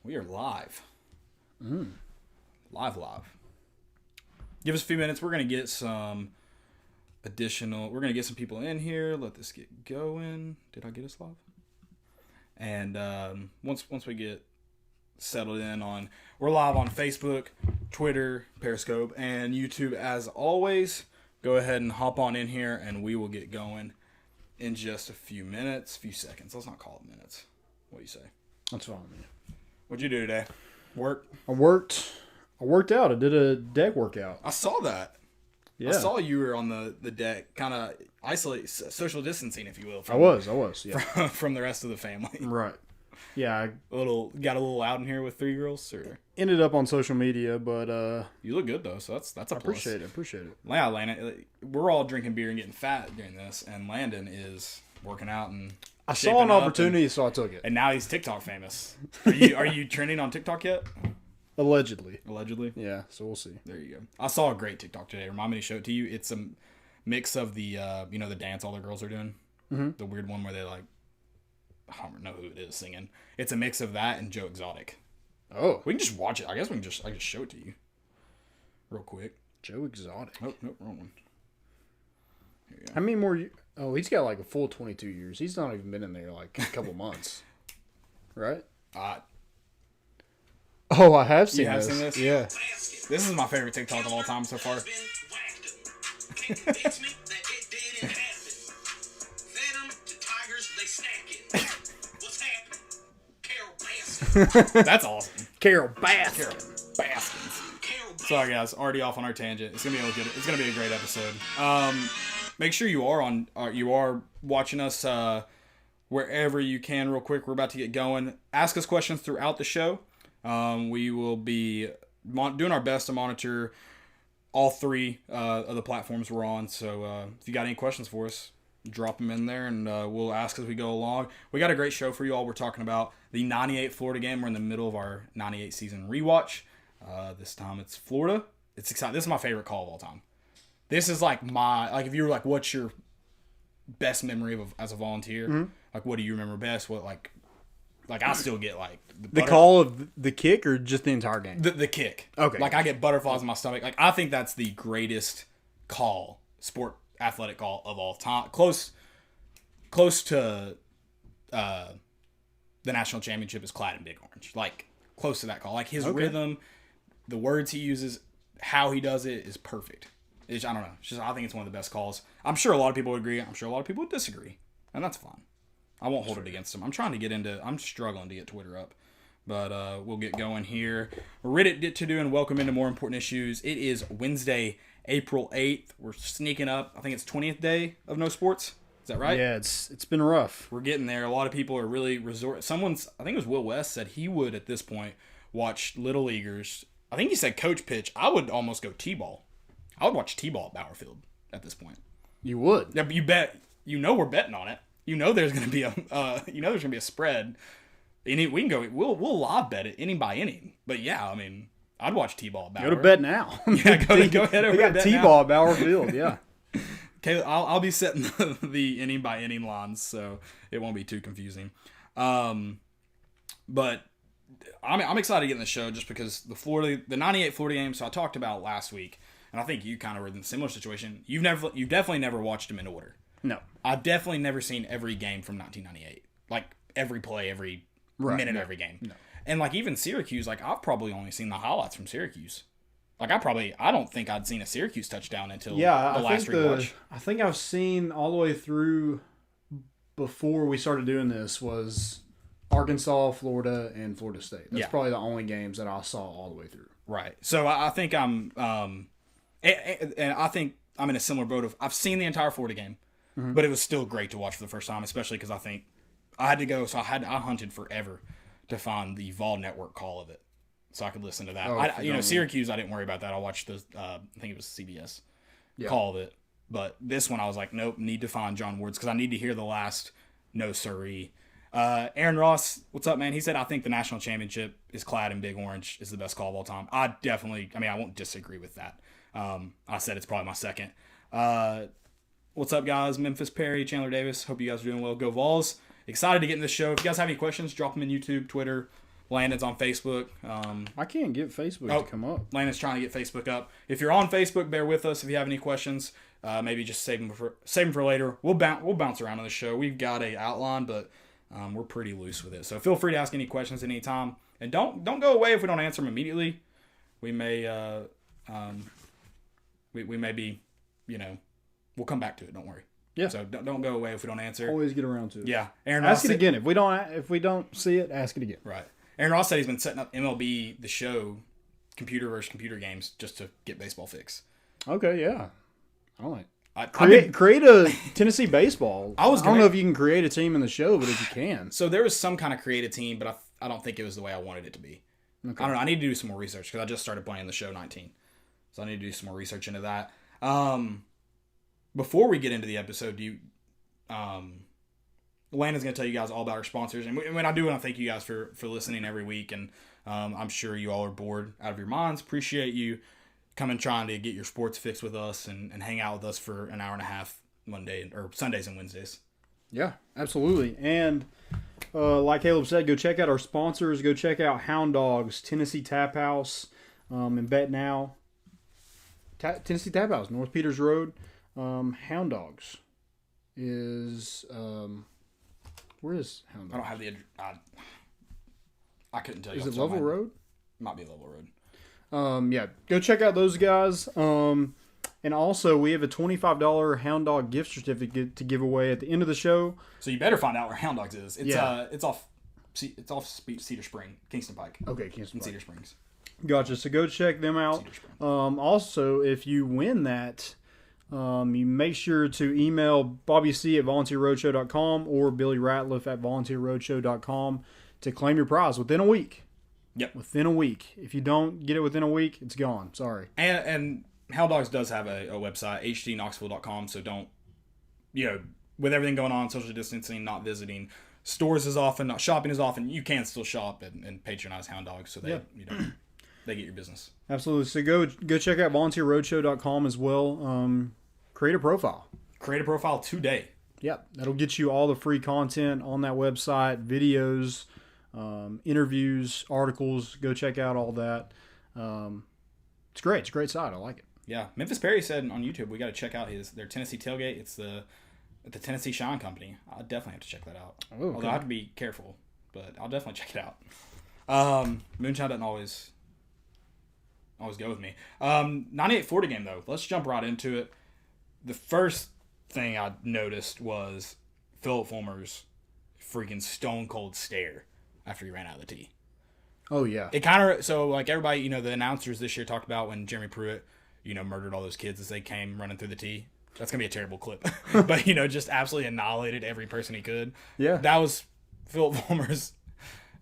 We are live. Live. Give us a few minutes. We're going to get some we're going to get some people in here. Let this get going. Did I get us live? And once we get settled in we're live on Facebook, Twitter, Periscope, and YouTube as always. Go ahead and hop on in here and we will get going in just a few seconds. Let's not call it minutes. What do you say? That's fine, man. What'd you do today? Work? I worked out. I did a deck workout. I saw that. Yeah. I saw you were on the deck, kind of social distancing, if you will. I was, yeah. From the rest of the family. Right. Yeah. Got a little out in here with 3 girls? Or? Ended up on social media, but... You look good, though, so that's a plus. I appreciate it. Yeah, Landon, we're all drinking beer and getting fat during this, and Landon is working out and... I saw an opportunity, so I took it. And now he's TikTok famous. Are you trending on TikTok yet? Allegedly. Yeah, so we'll see. There you go. I saw a great TikTok today. Remind me to show it to you. It's a mix of the the dance all the girls are doing. Mm-hmm. The weird one where they I don't know who it is singing. It's a mix of that and Joe Exotic. Oh. We can just watch it. I guess I can just show it to you real quick. Joe Exotic. Oh, nope, wrong one. Here you go. How many more... Oh, he's got a full 22 years. He's not even been in there a couple months. Right? Oh, I have seen this. You have seen this? Yeah. This is my favorite TikTok of all time so far. That's awesome. Carol Baskin. Sorry guys, already off on our tangent. It's gonna be a great episode. Make sure you are watching us wherever you can real quick. We're about to get going. Ask us questions throughout the show. We will be doing our best to monitor all 3 of the platforms we're on. So if you got any questions for us, drop them in there and we'll ask as we go along. We got a great show for you all. We're talking about the 98 Florida game. We're in the middle of our 98 season rewatch. This time it's Florida. It's exciting. This is my favorite call of all time. This is if you were what's your best memory of as a volunteer? Mm-hmm. What do you remember best? What I still get the call of the kick or just the entire game? The kick. Okay. I get butterflies in my stomach. I think that's the greatest athletic call of all time. Close to the national championship is Clad in Big Orange. Close to that call. His rhythm, the words he uses, how he does it is perfect. I don't know. I think it's one of the best calls. I'm sure a lot of people would agree. I'm sure a lot of people would disagree. And that's fine. I won't hold it against them. I'm struggling to get Twitter up. But we'll get going here. Reddit to do and welcome into more important issues. It is Wednesday, April 8th. We're sneaking up. I think it's 20th day of no sports. Is that right? Yeah, it's been rough. We're getting there. A lot of people are really I think it was Will West said he would at this point watch Little Leaguers. I think he said coach pitch. I would almost go T-ball. I would watch T-ball at Bowerfield at this point. You would? Yeah, but you bet. We're betting on it. There's going to be a spread. We can go. We'll live bet it inning by inning. But yeah, I'd watch T-ball at Bower. Go to bet now. Yeah, go ahead over. We got T-ball at Bowerfield. Yeah. Okay, I'll be setting the inning by inning lines, so it won't be too confusing. But I'm excited to get in the show just because the 98 Florida game. So I talked about last week, and I think you kind of were in a similar situation. You've definitely never watched them in order. No, I've definitely never seen every game from 1998, every play, every minute of every game. No. And even Syracuse, I've probably only seen the highlights from Syracuse. I don't think I'd seen a Syracuse touchdown until the last rewatch. I think I've seen all the way through before we started doing this was Arkansas, Florida, and Florida State. That's probably the only games that I saw all the way through. Right. So I think and I think I'm in a similar boat of I've seen the entire Florida game, but it was still great to watch for the first time, especially because I think I had to go. So I hunted forever to find the Vol Network call of it, so I could listen to that. Syracuse, I didn't worry about that. I watched the I think it was CBS call of it, but this one I was like, nope, need to find John Woods because I need to hear the last no siree. Aaron Ross, what's up, man? He said, I think the national championship is Clad in Big Orange is the best call of all time. I won't disagree with that. I said it's probably my second. What's up, guys? Memphis Perry, Chandler Davis. Hope you guys are doing well. Go Vols. Excited to get in this show. If you guys have any questions, drop them in YouTube, Twitter, Landon's on Facebook. I can't get Facebook to come up. Landon's trying to get Facebook up. If you're on Facebook, bear with us. If you have any questions, maybe just save them for later. We'll bounce around on the show. We've got a outline, but we're pretty loose with it. So feel free to ask any questions at any time, and don't go away if we don't answer them immediately. We may we may be, we'll come back to it. Don't worry. Yeah. So don't go away if we don't answer. Always get around to it. Yeah. Aaron ask Ross it again. If we don't see it, ask it again. Right. Aaron Ross said he's been setting up MLB The Show, computer versus computer games, just to get baseball fix. Okay. Yeah. I like. Create a Tennessee baseball. I don't know if you can create a team in the show, but if you can. So there was some kind of creative team, but I don't think it was the way I wanted it to be. Okay. I don't know. I need to do some more research because I just started playing the show 19. So I need to do some more research into that. Before we get into the episode, Landon's going to tell you guys all about our sponsors. And when I do want to thank you guys for listening every week. And I'm sure you all are bored out of your minds. Appreciate you coming trying to get your sports fix with us and hang out with us for an hour and a half Sundays and Wednesdays. Yeah, absolutely. And like Caleb said, go check out our sponsors. Go check out Hound Dogs, Tennessee Tap House, and Bet Now. Tennessee Tap House, North Peters Road. Hound Dogs is where is Hound Dogs? I don't have the I couldn't tell you. Is it Lovell Road? Might be Lovell Road. Yeah, go check out those guys. And also we have a $25 Hound Dog gift certificate to give away at the end of the show. So you better find out where Hound Dogs is. It's off Cedar Spring, Kingston Pike. Okay, Kingston Pike. Cedar Springs. Gotcha. So go check them out. Also, if you win that, you make sure to email Bobby C at volunteerroadshow.com or Billy Ratliff at volunteerroadshow.com to claim your prize within a week. Yep. Within a week. If you don't get it within a week, it's gone. Sorry. And Hound Dogs does have a website, hdknoxville.com, so don't, with everything going on, social distancing, not visiting stores as often, not shopping as often, you can still shop and patronize Hound Dogs so they get your business. Absolutely. So go check out volunteerroadshow.com as well. Create a profile. Create a profile today. Yep. That'll get you all the free content on that website, videos, interviews, articles. Go check out all that. It's great. It's a great site. I like it. Yeah. Memphis Perry said on YouTube, we got to check out their Tennessee tailgate. It's the Tennessee Shine Company. I definitely have to check that out. Oh, okay. Although I have to be careful, but I'll definitely check it out. Moonshine doesn't always go with me. 98-40 game, though. Let's jump right into it. The first thing I noticed was Philip Fulmer's freaking stone cold stare after he ran out of the tee. Oh, yeah. It kind of, so like everybody, the announcers this year talked about when Jeremy Pruitt, murdered all those kids as they came running through the tee. That's going to be a terrible clip. But, just absolutely annihilated every person he could. Yeah. That was Philip Fulmer's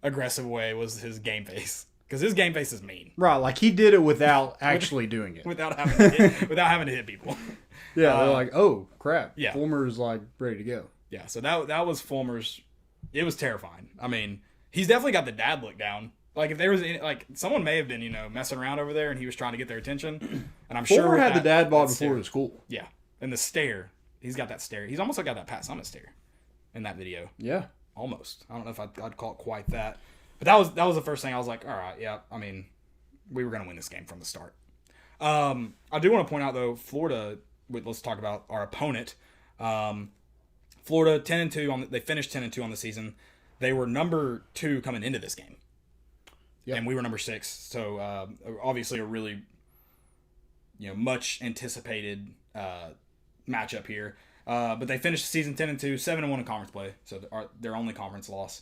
aggressive way, was his game face. Because his game face is mean. Right, like he did it without actually doing it. Without having to hit people. Yeah, they're like, oh, crap. Yeah. Fulmer's like ready to go. Yeah, so that was Fulmer's. It was terrifying. I mean, he's definitely got the dad look down. Like, if there was someone may have been, messing around over there and he was trying to get their attention. And I'm sure Fulmer had the dad bod before the school. Yeah. And the stare. He's got that stare. He's almost like got that Pat Summit stare in that video. Yeah. Almost. I don't know if I'd call it quite that. But that was the first thing I was like, all right, yeah, I mean, we were going to win this game from the start. I do want to point out, though, Florida, let's talk about our opponent. Florida, 10-2, they finished 10-2 on the season. They were number 2 coming into this game. Yep. And we were number 6. So, obviously a really, much anticipated matchup here. But they finished the season 10-2, 7-1 in conference play. So their only conference loss.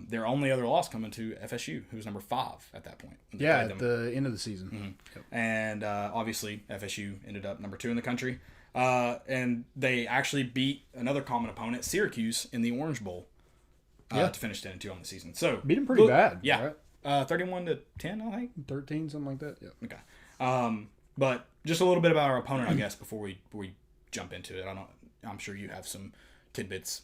Their only other loss coming to FSU, who was number 5 at that point. Yeah, at the end of the season. Mm-hmm. Yep. And obviously, FSU ended up number 2 in the country. And they actually beat another common opponent, Syracuse, in the Orange Bowl to finish 10-2 on the season. So beat them pretty bad. Yeah. Right? 31-10, I think. 13, something like that. Yeah. Okay. But just a little bit about our opponent, I guess, before we jump into it. I'm sure you have some tidbits,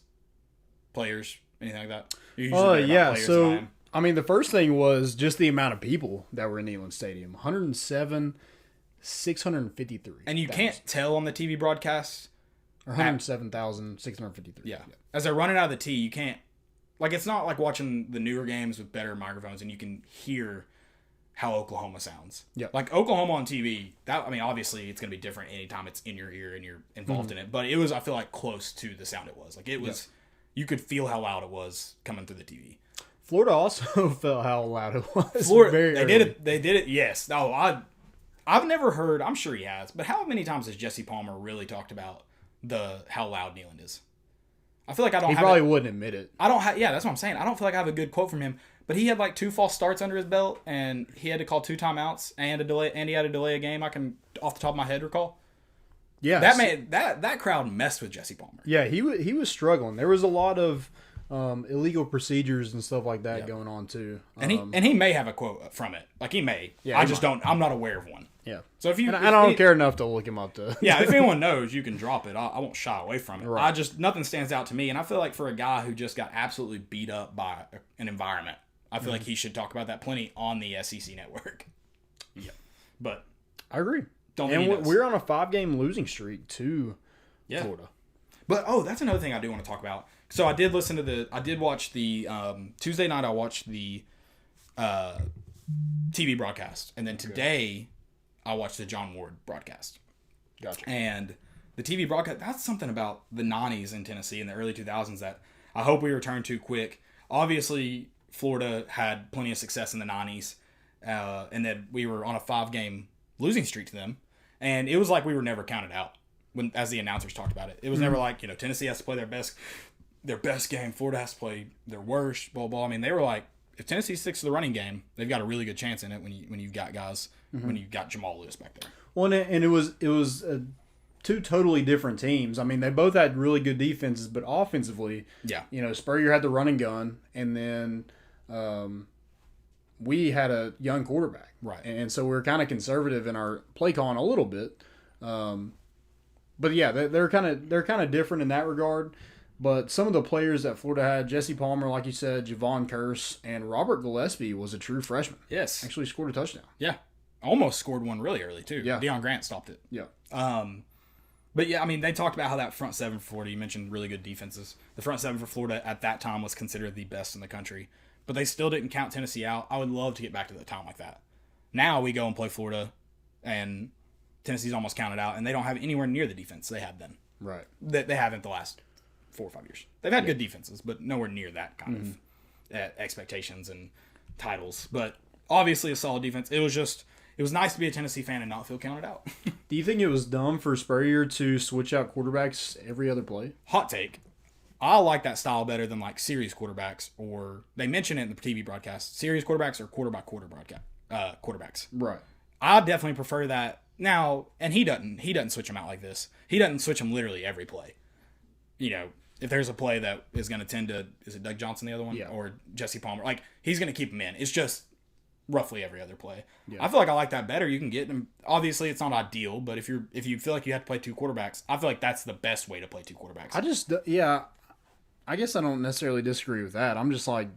players, anything like that. Yeah. So I mean, the first thing was just the amount of people that were in Neyland Stadium. 107,653. And you can't tell on the TV broadcast. 107,653. Yeah. As they're running out of the tee, you can't like it's not like watching the newer games with better microphones and you can hear how Oklahoma sounds. Yeah. Like Oklahoma on TV, obviously it's going to be different anytime it's in your ear and you're involved in it. But it was, I feel like, close to the sound it was. Like it was, you could feel how loud it was coming through the TV. Florida also felt how loud it was. Florida, they did it. Yes. No, I've never heard, I'm sure he has, but how many times has Jesse Palmer really talked about how loud Neyland is? I feel like I don't He probably wouldn't admit it. Yeah, that's what I'm saying. I don't feel like I have a good quote from him. But he had like 2 false starts under his belt, and he had to call 2 timeouts, and he had to delay a game. I can, off the top of my head, recall. Yeah, that crowd messed with Jesse Palmer. Yeah, he was struggling. There was a lot of illegal procedures and stuff like that going on too. And he may have a quote from it. Like he may. Yeah, I just don't. I'm not aware of one. Yeah. So if you, I don't care enough to look him up to. Yeah, if anyone knows, you can drop it. I won't shy away from it. Right. Nothing stands out to me, and I feel like for a guy who just got absolutely beat up by an environment, I feel like he should talk about that plenty on the SEC network. Yeah, but I agree. And we're on a 5-game losing streak to Florida. But that's another thing I do want to talk about. So I did watch the Tuesday night. I watched the TV broadcast, and then today I watched the John Ward broadcast. Gotcha. And the TV broadcast, that's something about the 90s in Tennessee in the early 2000s that I hope we return to quick. Obviously, Florida had plenty of success in the 90s, and then we were on a 5-game losing streak to them, and it was like we were never counted out as the announcers talked about it. It was never like, Tennessee has to play their best game, Florida has to play their worst, blah, blah. I mean, they were like, if Tennessee sticks to the running game, they've got a really good chance in it when you've got guys, when you've got Jamal Lewis back there. Well, and it was 2 totally different teams. I mean, they both had really good defenses, but offensively, Spurrier had the running gun, and then we had a young quarterback, right? And so we were kind of conservative in our play calling a little bit. But yeah, they're kind of different in that regard. But some of the players that Florida had, Jesse Palmer, like you said, Javon Curse, and Robert Gillespie was a true freshman. Yes. Actually scored a touchdown. Yeah. Almost scored one really early, too. Yeah. Deion Grant stopped it. Yeah. But yeah, I mean, they talked about how that front 7 for Florida, you mentioned really good defenses. The front 7 for Florida at that time was considered the best in the country. But they still didn't count Tennessee out. I would love to get back to the time like that. Now we go and play Florida, and Tennessee's almost counted out, and they don't have anywhere near the defense they had then. Right. They haven't the last 4 or 5 years. They've had good defenses, but nowhere near that kind of expectations and titles. But obviously a solid defense. It was nice to be a Tennessee fan and not feel counted out. Do you think it was dumb for Spurrier to switch out quarterbacks every other play? Hot take. I like that style better than like series quarterbacks, or they mention it in the TV broadcast. Series quarterbacks or quarter-by-quarter quarterbacks. Right. I definitely prefer that. Now, and he doesn't switch them out like this. He doesn't switch them literally every play. If there's a play that is going to tend to, is it Doug Johnson the other one? Yeah. Or Jesse Palmer? Like, he's going to keep them in. It's just roughly every other play. Yeah. I feel like I like that better. You can get them. Obviously, it's not ideal, but if you feel like you have to play 2 quarterbacks, I feel like that's the best way to play 2 quarterbacks. I guess I don't necessarily disagree with that. I'm just like,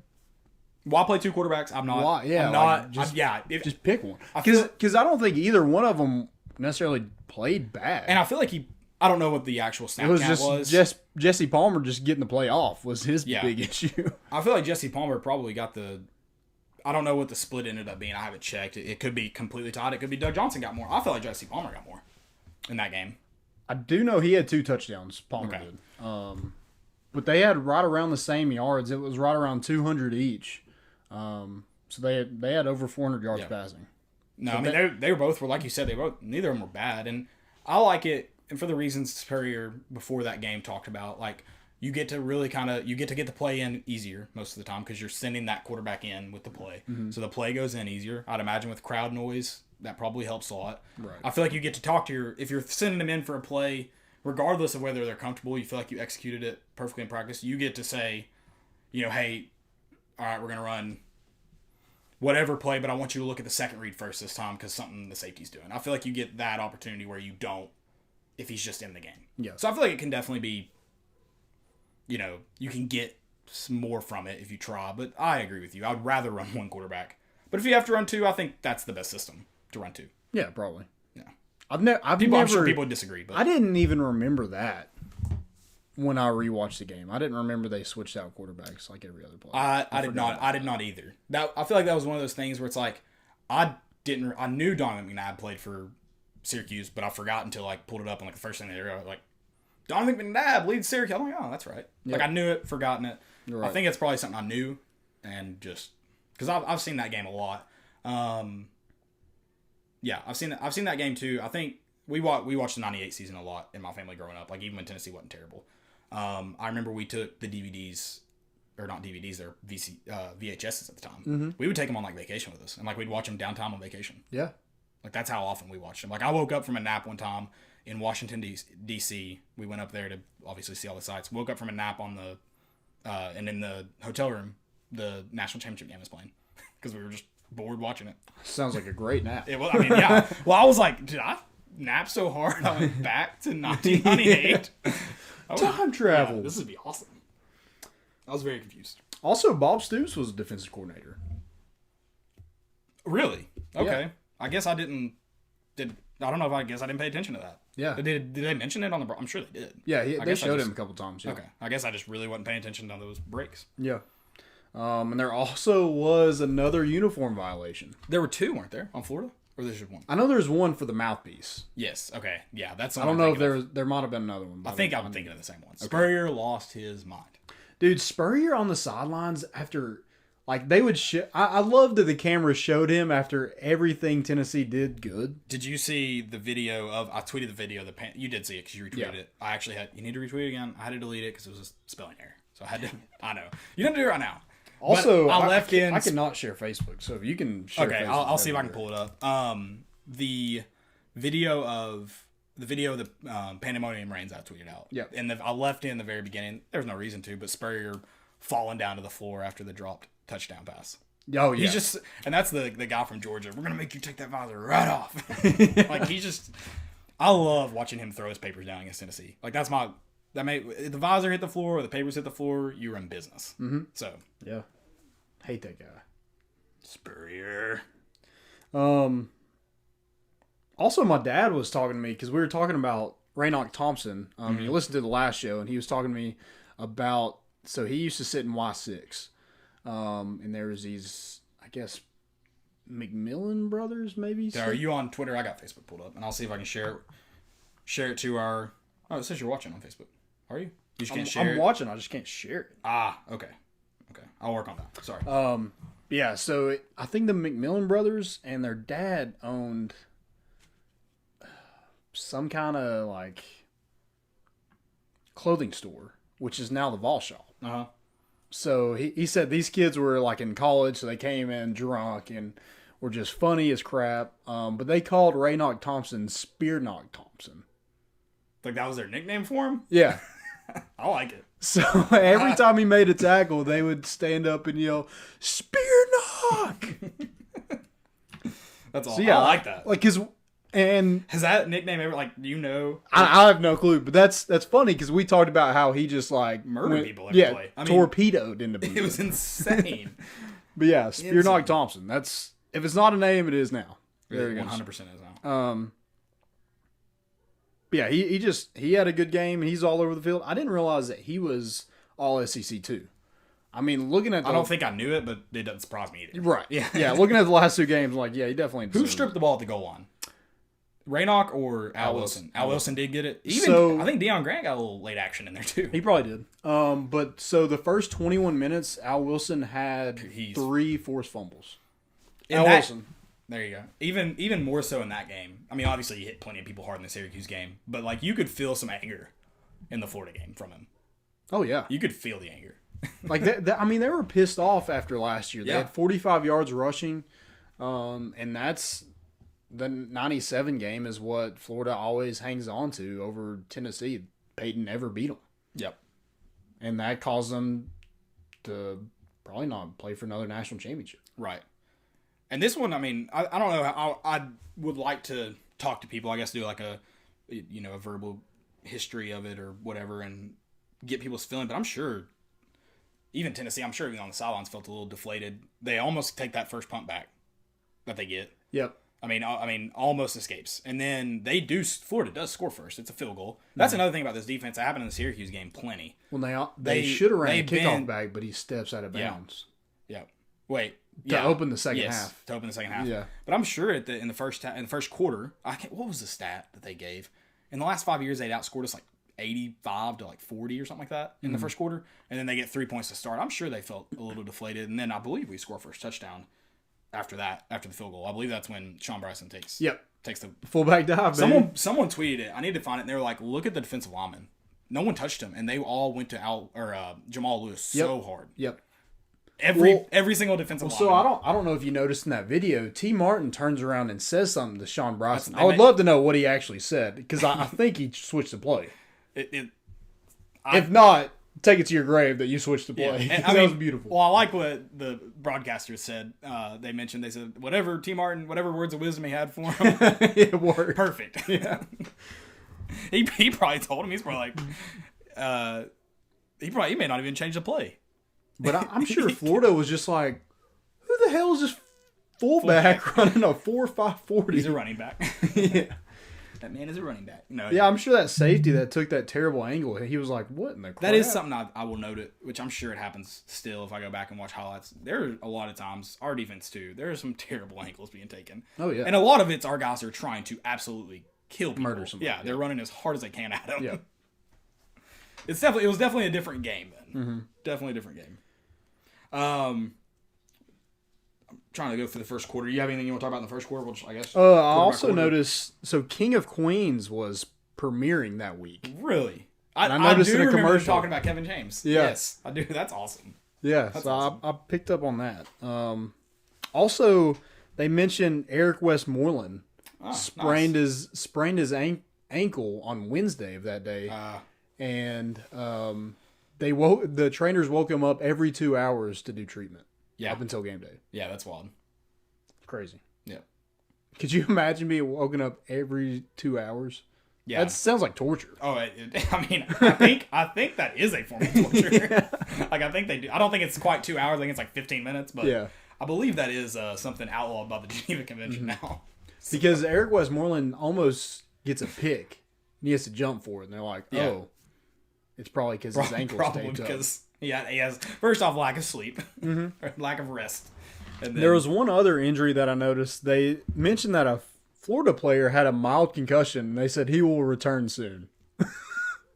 why play 2 quarterbacks? I'm not. Why? Yeah, I'm not. Like, just pick one. Because I don't think either one of them necessarily played bad. And I feel like I don't know what the actual snap count was. Just Jesse Palmer just getting the play off was his big issue. I feel like Jesse Palmer probably got I don't know what the split ended up being. I haven't checked. It could be completely tied. It could be Doug Johnson got more. I feel like Jesse Palmer got more in that game. I do know he had 2 touchdowns. Palmer did. But they had right around the same yards. It was right around 200 each. So they had over 400 yards passing. No, I mean they were both like you said, neither of them were bad, and I like it. And for the reasons Spurrier before that game talked about, like you get to really get the play in easier most of the time because you're sending that quarterback in with the play, so the play goes in easier. I'd imagine with crowd noise that probably helps a lot. Right. I feel like you get to talk to if you're sending them in for a play, regardless of whether they're comfortable, you feel like you executed it perfectly in practice. You get to say, hey, all right, we're gonna run whatever play, but I want you to look at the second read first this time because something the safety's doing. I feel like you get that opportunity where you don't if he's just in the game. Yeah. So I feel like it can definitely be, you can get some more from it if you try, but I agree with you. I would rather run 1 quarterback. But if you have to run 2, I think that's the best system to run 2. Yeah, probably. Yeah. I'm sure people would disagree, but I didn't even remember that. when I rewatched the game. I didn't remember they switched out quarterbacks like every other player. I did not. I did not either. I feel like that was one of those things where it's like I knew Donovan McNabb played for Syracuse, but I forgot until like pulled it up and like the first thing they were like Donovan McNabb leads Syracuse. I'm like, oh, that's right. Yep. Like I knew it, forgotten it. Right. I think it's probably something I knew, and just because I've seen that game a lot. Yeah, I've seen that game too. I think we watched the '98 season a lot in my family growing up. Like even when Tennessee wasn't terrible. I remember we took the DVDs, or not DVDs, they're VHSs at the time. Mm-hmm. We would take them on like vacation with us, and like we'd watch them downtown on vacation. Yeah, like that's how often we watched them. Like I woke up from a nap one time in Washington D.C. We went up there to obviously see all the sights. Woke up from a nap on the and in the hotel room, the national championship game was playing because we were just bored watching it. Sounds like a great nap. I mean, yeah. Well, I was like, did I nap so hard I went back to 1998? Time travel. Yeah, this would be awesome. I was very confused. Also, Bob Stoops was a defensive coordinator. Really? Okay. Yeah. I guess I didn't. I don't know if I didn't pay attention to that. Yeah. Did they mention it on the? I'm sure they did. Yeah, they showed him a couple times. Yeah. Okay. I guess I just really wasn't paying attention to those breaks. Yeah. And there also was another uniform violation. There were two, weren't there, on Florida? Or there's just one? I know there's one for the mouthpiece. Yes. Okay. Yeah, that's. I don't know if there might have been another one. I think I'm thinking of the same one. Okay. Spurrier lost his mind. Dude, Spurrier on the sidelines after, like, they would I loved that the camera showed him after everything Tennessee did good. Did you see the video of? I tweeted the video. You did see it because you retweeted it. I actually had. You need to retweet it again. I had to delete it because it was a spelling error. So I had to. I know. You don't do it right now. Also, I cannot share Facebook, so if you can share okay, Facebook. I'll see if I can pull it up. The video of the Pandemonium Reigns I tweeted out. Yeah. And I left in the very beginning. There was no reason to, but Spurrier falling down to the floor after the dropped touchdown pass. Oh, yeah. He's just, and that's the guy from Georgia. We're going to make you take that visor right off. Like, I love watching him throw his papers down against Tennessee. Like, if the visor hit the floor or the papers hit the floor, you were in business. Mm-hmm. So. Yeah. Hate that guy. Spurrier. Also, my dad was talking to me because we were talking about Raynoch Thompson. You listened to the last show, and he was talking to me about. So he used to sit in Y6, and there was these, I guess, McMillan brothers, maybe. Are you on Twitter? I got Facebook pulled up, and I'll see if I can share it to our. Oh, it says you're watching on Facebook. Are you? You just can't share. I'm watching. I just can't share it. Ah, okay. I'll work on that. Sorry. Yeah. So I think the McMillan brothers and their dad owned some kind of like clothing store, which is now the Vol Shop. Uh-huh. So he said these kids were like in college, so they came in drunk and were just funny as crap. But they called Raynoch Thompson Spear Knock Thompson. Like that was their nickname for him? Yeah. I like it. So every time he made a tackle, they would stand up and yell, Spear Knock! That's all. So, yeah, I like that. Like has that nickname ever, like, do you know? I have no clue, but that's funny because we talked about how he just like murdered people every play. I mean, torpedoed into people. It was insane. But yeah, Spear Knock Thompson. That's, if it's not a name, it is now. There you go. 100% is now. Yeah, he had a good game and he's all over the field. I didn't realize that he was all SEC too. I mean, looking at I don't think I knew it, but it doesn't surprise me either. Right. Yeah. Yeah. Looking at the last two games, like, yeah, he definitely. Who stripped the ball at the goal line? Raynoch or Al Wilson? Al Wilson did get it. I think Deion Grant got a little late action in there too. He probably did. But so the first 21 minutes, Al Wilson had 3 forced fumbles. Wilson. There you go. Even more so in that game. I mean, obviously he hit plenty of people hard in the Syracuse game, but like you could feel some anger in the Florida game from him. Oh yeah, you could feel the anger. Like I mean, they were pissed off after last year. They had 45 yards rushing, and that's the 97 game is what Florida always hangs on to over Tennessee. Peyton never beat them. Yep, and that caused them to probably not play for another national championship. Right. And this one, I mean, I don't know how I would like to talk to people. I guess do like a verbal history of it or whatever, and get people's feeling. But I'm sure, even Tennessee, I'm sure even on the sidelines felt a little deflated. They almost take that first punt back that they get. Yep. Almost escapes. And then Florida does score first. It's a field goal. That's another thing about this defense. That happened in the Syracuse game plenty. Well, they should have ran a kickoff back, but he steps out of bounds. Yeah. Wait. To open the second half. To open the second half. Yeah. But I'm sure in the first quarter, what was the stat that they gave? In the last 5 years, they'd outscored us like 85 to like 40 or something like that in the first quarter. And then they get 3 points to start. I'm sure they felt a little deflated. And then I believe we score first touchdown after the field goal. I believe that's when Sean Bryson takes the fullback dive. Someone tweeted it. I need to find it. And they were like, look at the defensive lineman. No one touched him. And they all went to Jamal Lewis so hard. Yep. Every single defensive lineman. So I don't know if you noticed in that video, T. Martin turns around and says something to Sean Bryson. I would love to know what he actually said, because I think he switched the play. If not, take it to your grave that you switched the play. Yeah. That was beautiful. Well, I like what the broadcasters said. They said, whatever T. Martin, whatever words of wisdom he had for him, it worked. Perfect. Yeah. he probably told him. He's probably like, he may not even change the play. But I'm sure Florida was just like, who the hell is this fullback running a 4.5 40? He's a running back. Yeah. That man is a running back. No. Yeah, I'm sure that safety that took that terrible angle, he was like, what in the crap? That is something I will note it, which I'm sure it happens still if I go back and watch highlights. There are a lot of times, our defense too, there are some terrible angles being taken. Oh, yeah. And a lot of it's our guys are trying to absolutely kill people. Murder somebody. Yeah, they're running as hard as they can at them. Yeah. It was definitely a different game then. Mm-hmm. Definitely a different game. I'm trying to go for the first quarter. You have anything you want to talk about in the first quarter? Which I guess. I also noticed. So King of Queens was premiering that week. Really? I noticed in a commercial talking about Kevin James. Yeah. Yes, I do. That's awesome. Yeah, That's so awesome. I picked up on that. Also, they mentioned Eric Westmoreland sprained his ankle on Wednesday of that day, and the trainers woke him up every 2 hours to do treatment. Yeah. Up until game day. Yeah, that's wild. Crazy. Yeah. Could you imagine being woken up every 2 hours? Yeah. That sounds like torture. Oh, I think that is a form of torture. Like, I think they do. I don't think it's quite 2 hours. I think it's like 15 minutes. But yeah. I believe that is something outlawed by the Geneva Convention now. So. Because Eric Westmoreland almost gets a pick. And he has to jump for it. And they're like, it's probably because his ankle stayed because he has, first off, lack of sleep. Or lack of rest. And then, there was one other injury that I noticed. They mentioned that a Florida player had a mild concussion. And they said he will return soon.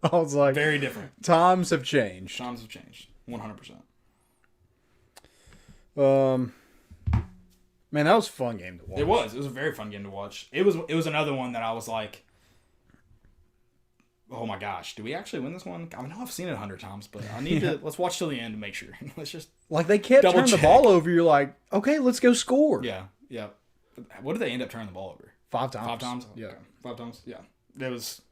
I was like, very different. Times have changed. 100%. Man, that was a fun game to watch. It was a very fun game to watch. It was another one that I was like, oh my gosh, do we actually win this one? I know I've seen it 100 times, but I need to, let's watch till the end to make sure. Let's just like they kept turning the ball over. You're like, okay, let's go score. Yeah. What did they end up turning the ball over? 5 times. 5 times? Yeah. Okay. 5 times? Yeah. That was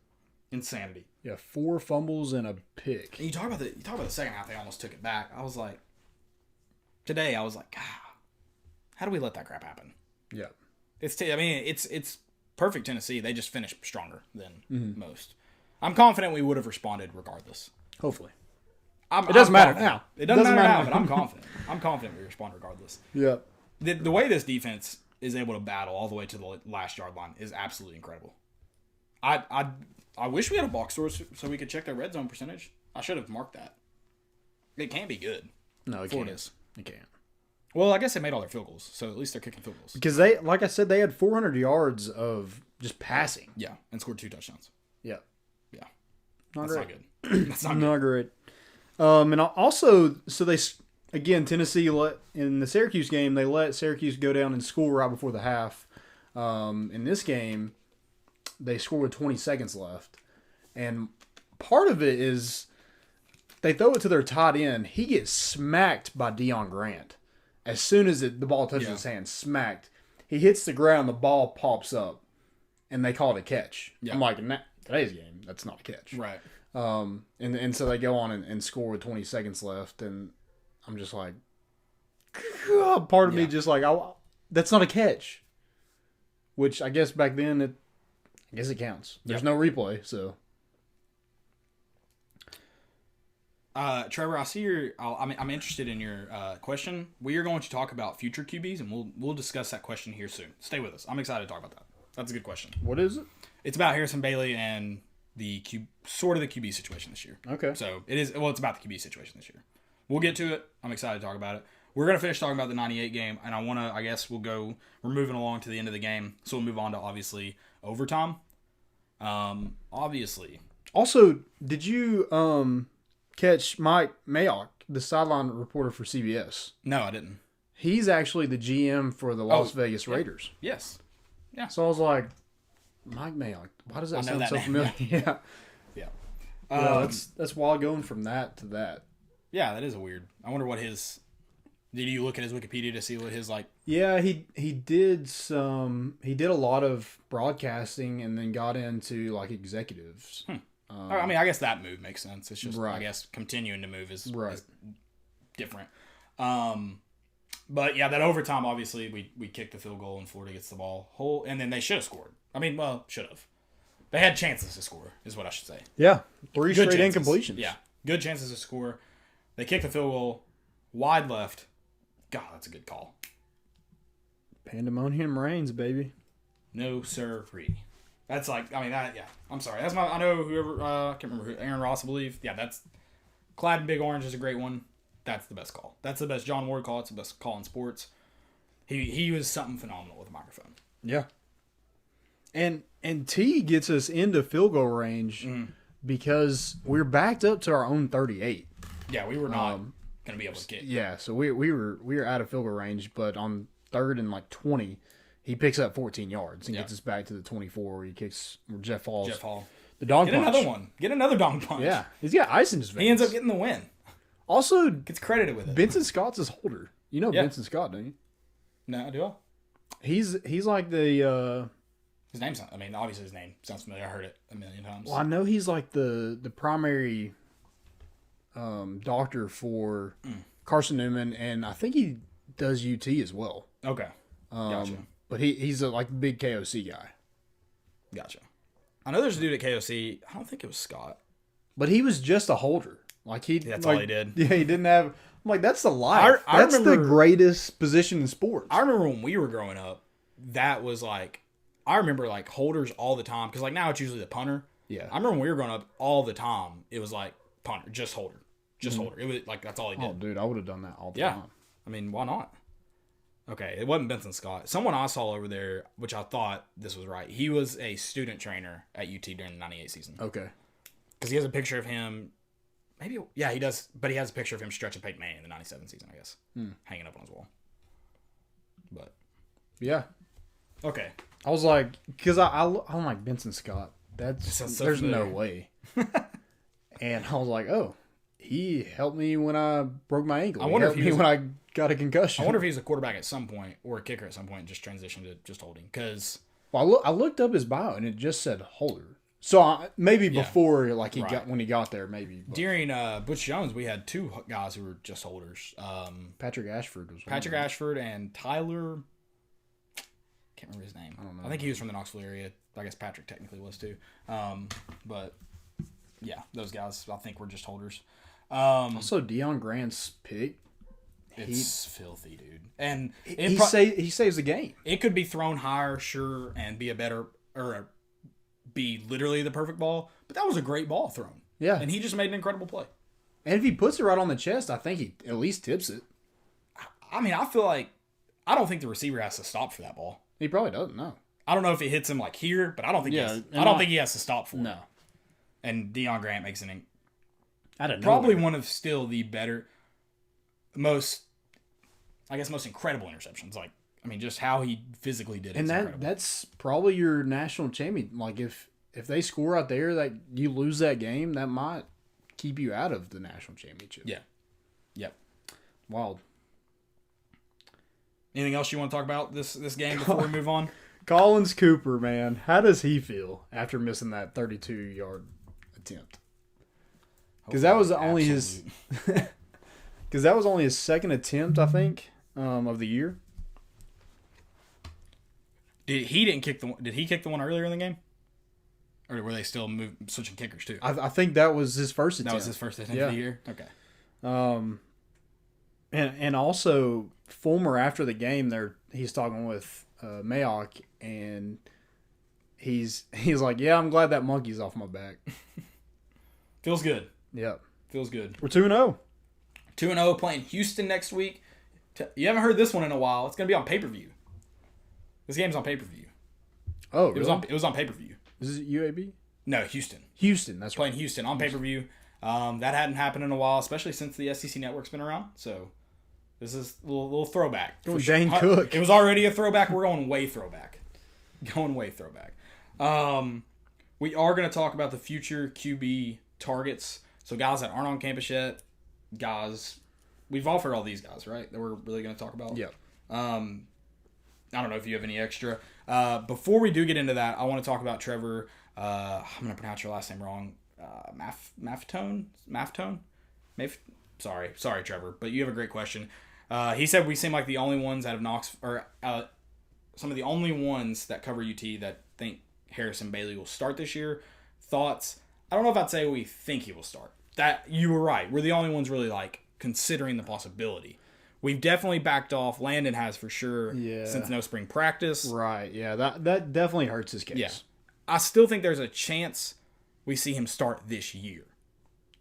insanity. Yeah, 4 fumbles and a pick. And you talk about the second half, they almost took it back. I was like, how do we let that crap happen? Yeah. It's perfect Tennessee. They just finished stronger than most. I'm confident we would have responded regardless. Hopefully. It doesn't matter now. It doesn't matter now, but I'm confident. I'm confident we respond regardless. Yeah. The way this defense is able to battle all the way to the last yard line is absolutely incredible. I wish we had a box score so we could check their red zone percentage. I should have marked that. It can't be good. No, it can't. It can't. Well, I guess they made all their field goals, so at least they're kicking field goals. Because they, like I said, they had 400 yards of just passing. Yeah, and scored 2 touchdowns. Yeah. That's not good. That's not great. And also, so Tennessee in the Syracuse game, they let Syracuse go down and score right before the half. In this game, they scored with 20 seconds left. And part of it is they throw it to their tight end. He gets smacked by Deion Grant. As soon as the ball touches his hand, smacked. He hits the ground, the ball pops up, and they call it a catch. Yeah. I'm like, in today's game, that's not a catch. Right. And so they go on and score with 20 seconds left, and I'm just like, part of me just like, that's not a catch. Which I guess back then, it counts. There's no replay, so. Trevor, I see your. I'm interested in your question. We are going to talk about future QBs, and we'll discuss that question here soon. Stay with us. I'm excited to talk about that. That's a good question. What is it? It's about Harrison Bailey and the sort of the QB situation this year. Okay. So it is. Well, it's about the QB situation this year. We'll get to it. I'm excited to talk about it. We're gonna finish talking about the '98 game, and I guess we're moving along to the end of the game, so we'll move on to obviously overtime. Obviously. Also, did you catch Mike Mayock, the sideline reporter for CBS? No, I didn't. He's actually the GM for the Las Vegas Raiders. Yes. Yeah. So I was like, Mike Mayock. Why does that sound so familiar? Yeah. Yeah. That's wild going from that to that. Yeah, that is weird. I wonder what his. Did you look at his Wikipedia to see what his like? Yeah, he did a lot of broadcasting and then got into like executives. I mean, I guess that move makes sense. It's just Right. I guess continuing to move is different. But yeah, that overtime obviously we kicked the field goal and Florida gets the ball whole, and then they should have scored. I mean, well, should have. They had chances to score, is what I should say. Yeah, 3 Good straight chances. incompletions. Yeah, good chances to score. They kicked the field goal wide left. God, that's a good call. Pandemonium reigns, baby. No sirree. That's like, I mean, yeah. I'm sorry. That's I know whoever, I can't remember who, Aaron Ross, I believe. Yeah, that's, Clad in Big Orange is a great one. That's the best call. That's the best John Ward call. It's the best call in sports. He was something phenomenal with a microphone. Yeah. And T gets us into field goal range because we're backed up to our own 38. Yeah, we were not going to be able to kick. Yeah, so we were out of field goal range, but on 3rd and like 20, he picks up 14 yards and gets us back to the 24 where he kicks Jeff Hall. The dog punch. Another one. Get another dog punch. Yeah, he's got ice in his veins. He ends up getting the win. Also, gets credited with it. Benson Scott's his holder. You know Benson Scott, don't you? No, do I? He's like the his name sounds, I mean, obviously his name sounds familiar. I heard it a million times. Well, I know he's like the primary doctor for Carson Newman, and I think he does UT as well. Okay. Gotcha. But he's a like big KOC guy. Gotcha. I know there's a dude at KOC. I don't think it was Scott. But he was just a holder. Like that's all he did. Yeah, he didn't have. I'm like, that's the life. That's the greatest position in sports. I remember when we were growing up, that was like, I remember like holders all the time because like now it's usually the punter. Yeah. I remember when we were growing up all the time, it was like punter, just holder, holder. It was like that's all he did. Oh, dude, I would have done that all the time. I mean, why not? Okay, it wasn't Benson Scott. Someone I saw over there, which I thought this was right. He was a student trainer at UT during the '98 season. Okay. Because he has a picture of him. Maybe, yeah, he does. But he has a picture of him stretching Peyton Manning in the '97 season, I guess, hanging up on his wall. But yeah, okay. I was like, because I'm like Benson Scott. That's so there's familiar. no way. And I was like, oh, he helped me when I broke my ankle. I wonder if he was, when I got a concussion. I wonder if he was a quarterback at some point or a kicker at some point and just transitioned to just holding. Because I looked up his bio and it just said holder. So maybe before like when he got there, maybe. But. During Butch Jones, we had two guys who were just holders. Patrick Ashford was Patrick Ashford and Tyler. Can't remember his name. I don't know. I think he was from the Knoxville area. I guess Patrick technically was too. But yeah, those guys I think were just holders. Also, Deion Grant's pick. It's filthy, dude. And he saves the game. It could be thrown higher, sure, and be be literally the perfect ball. But that was a great ball thrown. Yeah. And he just made an incredible play. And if he puts it right on the chest, I think he at least tips it. I mean, I don't think the receiver has to stop for that ball. He probably doesn't, no. I don't know if it hits him like here, but I don't think think he has to stop for it. No. And Deion Grant makes probably one of still the better, most incredible interceptions. Like, I mean, just how he physically did it. And that's probably your national champion. Like, if they score out there, that you lose that game, that might keep you out of the national championship. Yeah. Yep. Wild. Anything else you want to talk about this game before we move on? Collins Cooper, man. How does he feel after missing that 32-yard attempt? Because that was only his second attempt, I think, of the year. Did he kick the one earlier in the game? Or were they still switching kickers too? I think that was his first attempt. That was his first attempt of the year? Okay. And also, Fulmer, after the game, he's talking with Mayock, and he's like, yeah, I'm glad that monkey's off my back. Feels good. Yep. Feels good. We're 2-0. 2-0 playing Houston next week. You haven't heard this one in a while. It's going to be on pay-per-view. This game's on pay-per-view. Oh, really? It was on pay-per-view. Is it UAB? No, Houston. Houston, that's playing right. Houston on pay-per-view. That hadn't happened in a while, especially since the SEC Network's been around. So this is a little throwback. Dane Cook. It was already a throwback. We're going way throwback. We are going to talk about the future QB targets. So guys that aren't on campus yet, guys, we've offered all these guys, right? That we're really going to talk about. Yep. I don't know if you have any extra. Before we do get into that, I want to talk about Trevor. I'm going to pronounce your last name wrong. Maftone? Sorry, Trevor, but you have a great question. He said we seem like the only ones out of Knox, or some of the only ones that cover UT that think Harrison Bailey will start this year. Thoughts? I don't know if I'd say we think he will start. That you were right. We're the only ones really like considering the possibility. We've definitely backed off. Landon has for sure since no spring practice. Right, yeah. That definitely hurts his case. Yeah. I still think there's a chance we see him start this year.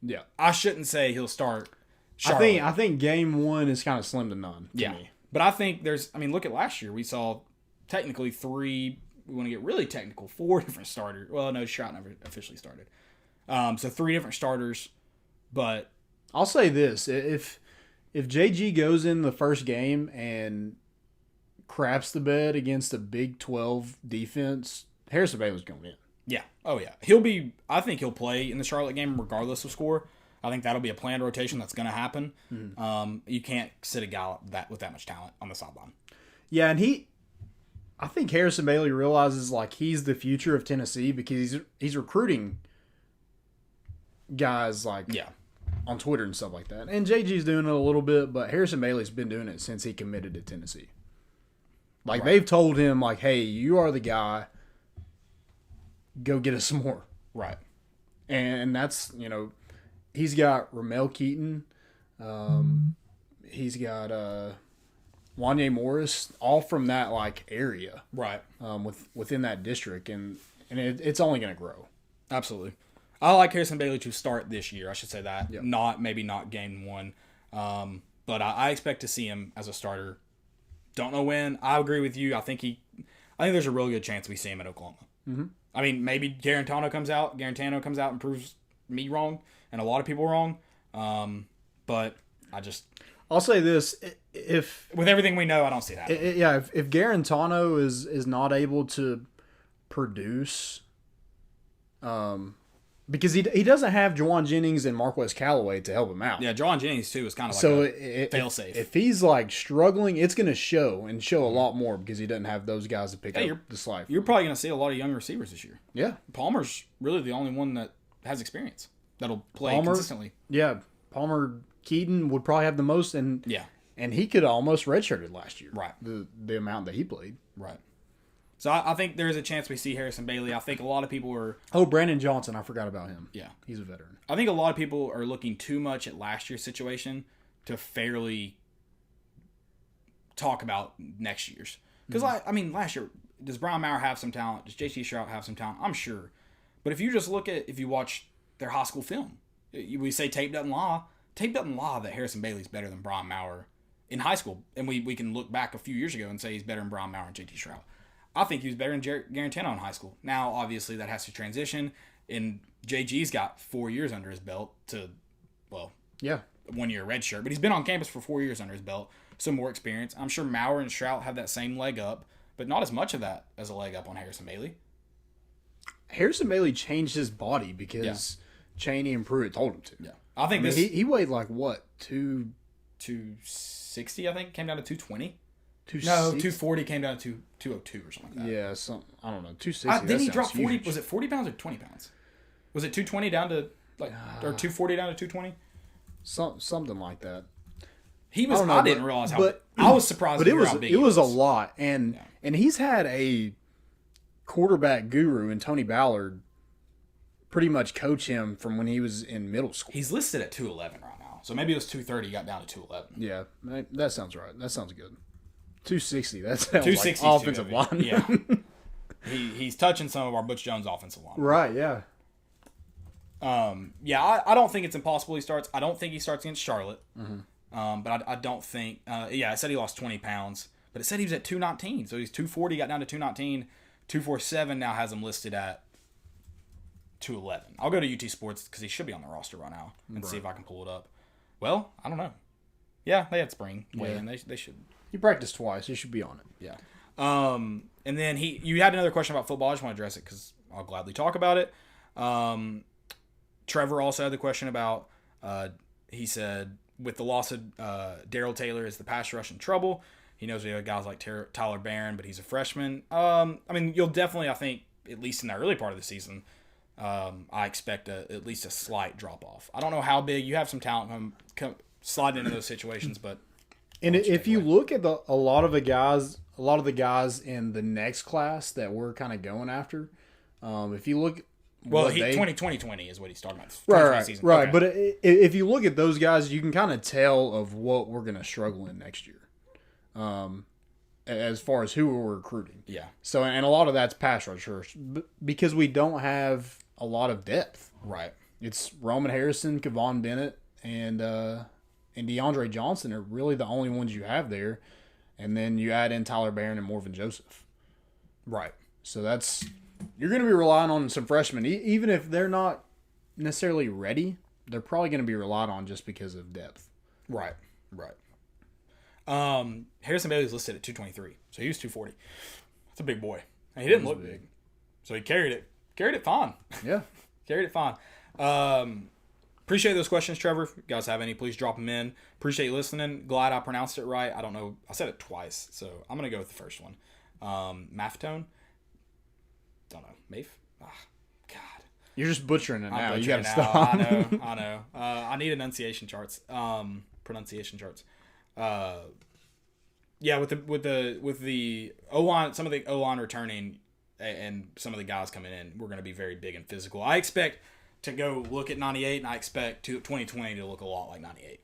Yeah. I shouldn't say he'll start Charlotte. I think game one is kind of slim to none to me. But I think look at last year. We saw technically we want to get really technical, 4 different starters. Well, no, Stroud never officially started. So 3 different starters. But I'll say this. If JG goes in the first game and craps the bed against a Big 12 defense, Harrison Bailey's going in. Yeah. Oh, yeah. I think he'll play in the Charlotte game regardless of score. I think that'll be a planned rotation that's going to happen. Mm-hmm. You can't sit a guy with that much talent on the sideline. Yeah, and I think Harrison Bailey realizes like he's the future of Tennessee because he's recruiting guys like on Twitter and stuff like that. And JG's doing it a little bit, but Harrison Bailey's been doing it since he committed to Tennessee. Like they've told him like, hey, you are the guy. Go get us some more. Right. And that's, he's got Ramel Keaton. He's got Wanye Morris, all from that like area. Right. Within that district. And it's only going to grow. Absolutely. I like Harrison Bailey to start this year. I should say that. Yep. Maybe not game one. But I expect to see him as a starter. Don't know when. I agree with you. I think there's a real good chance we see him at Oklahoma. Mm-hmm. I mean, maybe Garantano comes out and proves me wrong and a lot of people wrong. But I'll say this: if with everything we know, I don't see that. If Garantano is not able to produce, because he doesn't have Juwan Jennings and Marquez Callaway to help him out. Yeah, Juwan Jennings too is kind of like a fail-safe. If he's like struggling, it's going to show a lot more because he doesn't have those guys to pick up the slack. You're probably going to see a lot of young receivers this year. Yeah, Palmer's really the only one that has experience that'll play consistently. Yeah, Palmer Keaton would probably have the most, and he could almost redshirted last year. Right, the amount that he played. Right. So I think there's a chance we see Harrison Bailey. I think a lot of people are... Oh, Brandon Johnson. I forgot about him. Yeah. He's a veteran. I think a lot of people are looking too much at last year's situation to fairly talk about next year's. Because, last year, does Brian Maurer have some talent? Does J.T. Stroud have some talent? I'm sure. But if you watch their high school film, we say tape doesn't lie. Tape doesn't lie that Harrison Bailey's better than Brian Maurer in high school. And we can look back a few years ago and say he's better than Brian Maurer and J.T. Stroud. I think he was better than Garantano in high school. Now, obviously, that has to transition, and JG's got 4 years under his belt to, 1 year redshirt. But he's been on campus for 4 years under his belt, so more experience. I'm sure Maurer and Stroud have that same leg up, but not as much of that as a leg up on Harrison Bailey. Harrison Bailey changed his body because Chaney and Pruitt told him to. Yeah, I think he weighed like what 260. I think came down to 220. 240 came down to 202 or something like that. Yeah, I don't know, 260. Didn't he drop 40? Was it 40 pounds or 20 pounds? Was it 220 down to or 240 down to 220? Something like that. I didn't realize how. I was surprised. But it was a lot, and he's had a quarterback guru in Tony Ballard pretty much coach him from when he was in middle school. He's listed at 211 right now. So maybe it was 230, he got down to 211. Yeah, that sounds right. That sounds good. 260, that sounds 260 like offensive line. Yeah. He's touching some of our Butch Jones offensive line. Right, yeah. Yeah, I don't think it's impossible he starts. I don't think he starts against Charlotte. But I don't think... it said he lost 20 pounds. But it said he was at 219. So he's 240, got down to 219. 247 now has him listed at 211. I'll go to UT Sports because he should be on the roster right now and see if I can pull it up. Well, I don't know. Yeah, they had spring weigh-in. They should... He practiced twice. He should be on it. Yeah. And then you had another question about football. I just want to address it because I'll gladly talk about it. Trevor also had the question about, he said, with the loss of Darrell Taylor, is the pass rush in trouble? He knows we have guys like Tyler Barron, but he's a freshman. I mean, you'll definitely, I think, at least in the early part of the season, I expect at least a slight drop-off. I don't know how big. You have some talent come slide into those situations, but... And if you look at a lot of the guys in the next class that we're kind of going after, if you look, 2020 is what he's talking about. Right. Okay. But if you look at those guys, you can kind of tell of what we're going to struggle in next year, as far as who we're recruiting. Yeah. So and a lot of that's pass rushers because we don't have a lot of depth. Right. It's Roman Harrison, Kevon Bennett, and DeAndre Johnson are really the only ones you have there. And then you add in Tyler Barron and Morven Joseph. Right. So you're going to be relying on some freshmen. Even if they're not necessarily ready, they're probably going to be relied on just because of depth. Right. Harrison Bailey's listed at 223. So he was 240. That's a big boy. And he didn't look big. So he carried it fine. Yeah. Carried it fine. Appreciate those questions, Trevor. If you guys have any, please drop them in. Appreciate you listening. Glad I pronounced it right. I don't know. I said it twice, so I'm going to go with the first one. Maftone? Don't know. Mafe? God. You're just butchering it now. You got to stop. stop. I know. I need pronunciation charts. With the O-line, some of the O-line returning and some of the guys coming in, we're going to be very big and physical. I expect to go look at 98, and I expect 2020 to look a lot like 98.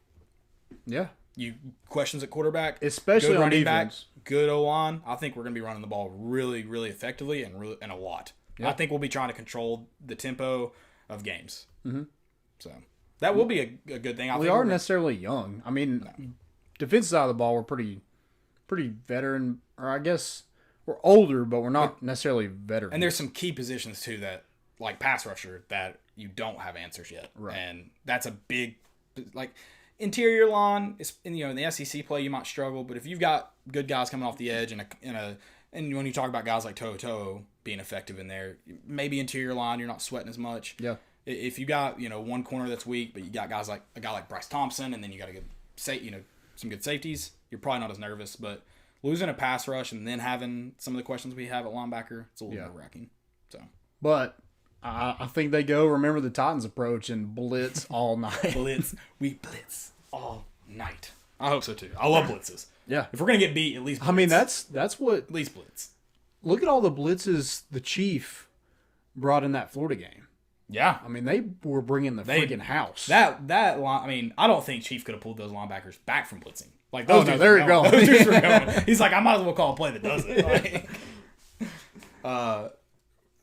Yeah. You questions at quarterback, especially on defense. Good O-line. I think we're going to be running the ball really, really effectively and a lot. Yep. I think we'll be trying to control the tempo of games. Mm-hmm. So that will be a good thing. We aren't necessarily young. I mean, defensive side of the ball, we're pretty veteran, or I guess we're older, but we're not necessarily veteran. And there's some key positions too that, like pass rusher, that you don't have answers yet, right? And that's a big, like, interior line. In the SEC play, you might struggle, but if you've got good guys coming off the edge and when you talk about guys like Toho being effective in there, maybe interior line, you're not sweating as much. Yeah. If you got one corner that's weak, but you got guys like a guy like Bryce Thompson, and then you got some good safeties, you're probably not as nervous. But losing a pass rush and then having some of the questions we have at linebacker, it's a little nerve-wracking. So, but I think they remember the Titans approach and blitz all night. We blitz all night. I hope so too. I love blitzes. Yeah. If we're gonna get beat, at least blitz. I mean, that's what. At least blitz. Look at all the blitzes the Chief brought in that Florida game. Yeah. I mean, they were bringing the freaking house. That line. I mean, I don't think Chief could have pulled those linebackers back from blitzing. Like those. There you go. Those dudes were going. He's like, I might as well call a play that does it.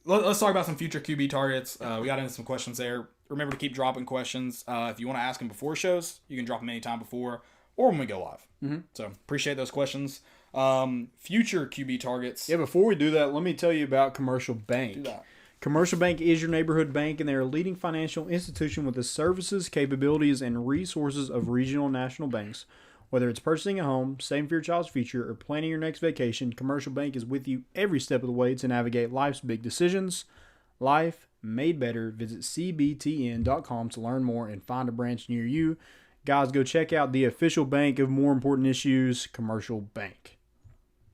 Let's talk about some future QB targets. We got into some questions there. Remember to keep dropping questions. If you want to ask them before shows, you can drop them anytime before or when we go live. Mm-hmm. So appreciate those questions. Future QB targets. Yeah, before we do that, let me tell you about Commercial Bank. Do that. Commercial Bank is your neighborhood bank, and they're a leading financial institution with the services, capabilities, and resources of regional and national banks. Whether it's purchasing a home, saving for your child's future, or planning your next vacation, Commercial Bank is with you every step of the way to navigate life's big decisions. Life made better. Visit cbtn.com to learn more and find a branch near you. Guys, go check out the official bank of more important issues, Commercial Bank.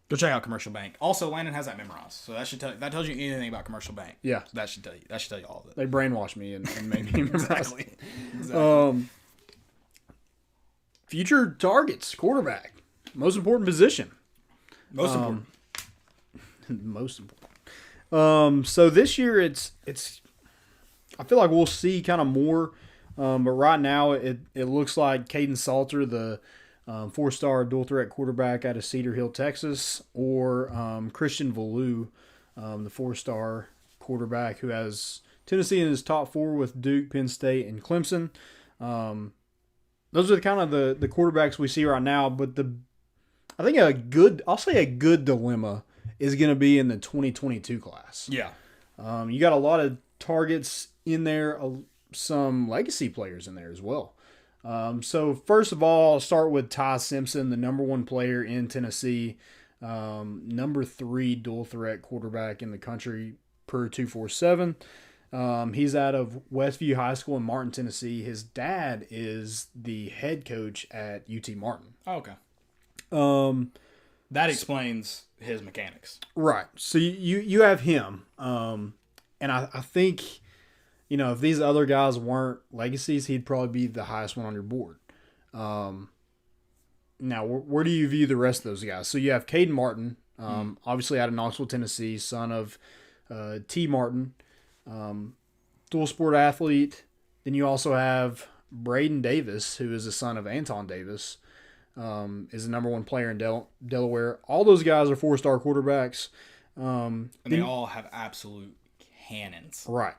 Go check out Commercial Bank. Also, Landon has that memorized, so that tells you anything about Commercial Bank. Yeah, so that should tell you all of it. They brainwashed me and made me memorize. Exactly. Future targets, quarterback, most important position. Most important. So this year it's I feel like we'll see kind of more. But right now, it looks like Caden Salter, the 4-star dual threat quarterback out of Cedar Hill, Texas, or Christian Valou, the 4-star quarterback who has Tennessee in his top 4 with Duke, Penn State, and Clemson. Those are kind of the quarterbacks we see right now. But I think a good dilemma is going to be in the 2022 class. Yeah. You got a lot of targets in there, some legacy players in there as well. So first of all, I'll start with Ty Simpson, the number 1 player in Tennessee, number 3 dual threat quarterback in the country per 247. He's out of Westview High School in Martin, Tennessee. His dad is the head coach at UT Martin. Oh, okay. That explains his mechanics. Right. So you have him. And I think, if these other guys weren't legacies, he'd probably be the highest one on your board. Now, where do you view the rest of those guys? So you have Caden Martin, obviously out of Knoxville, Tennessee, son of T. Martin, dual sport athlete. Then you also have Braden Davis, who is the son of Anton Davis, is the number 1 player in Delaware. All those guys are 4-star quarterbacks. And they all have absolute cannons. Right.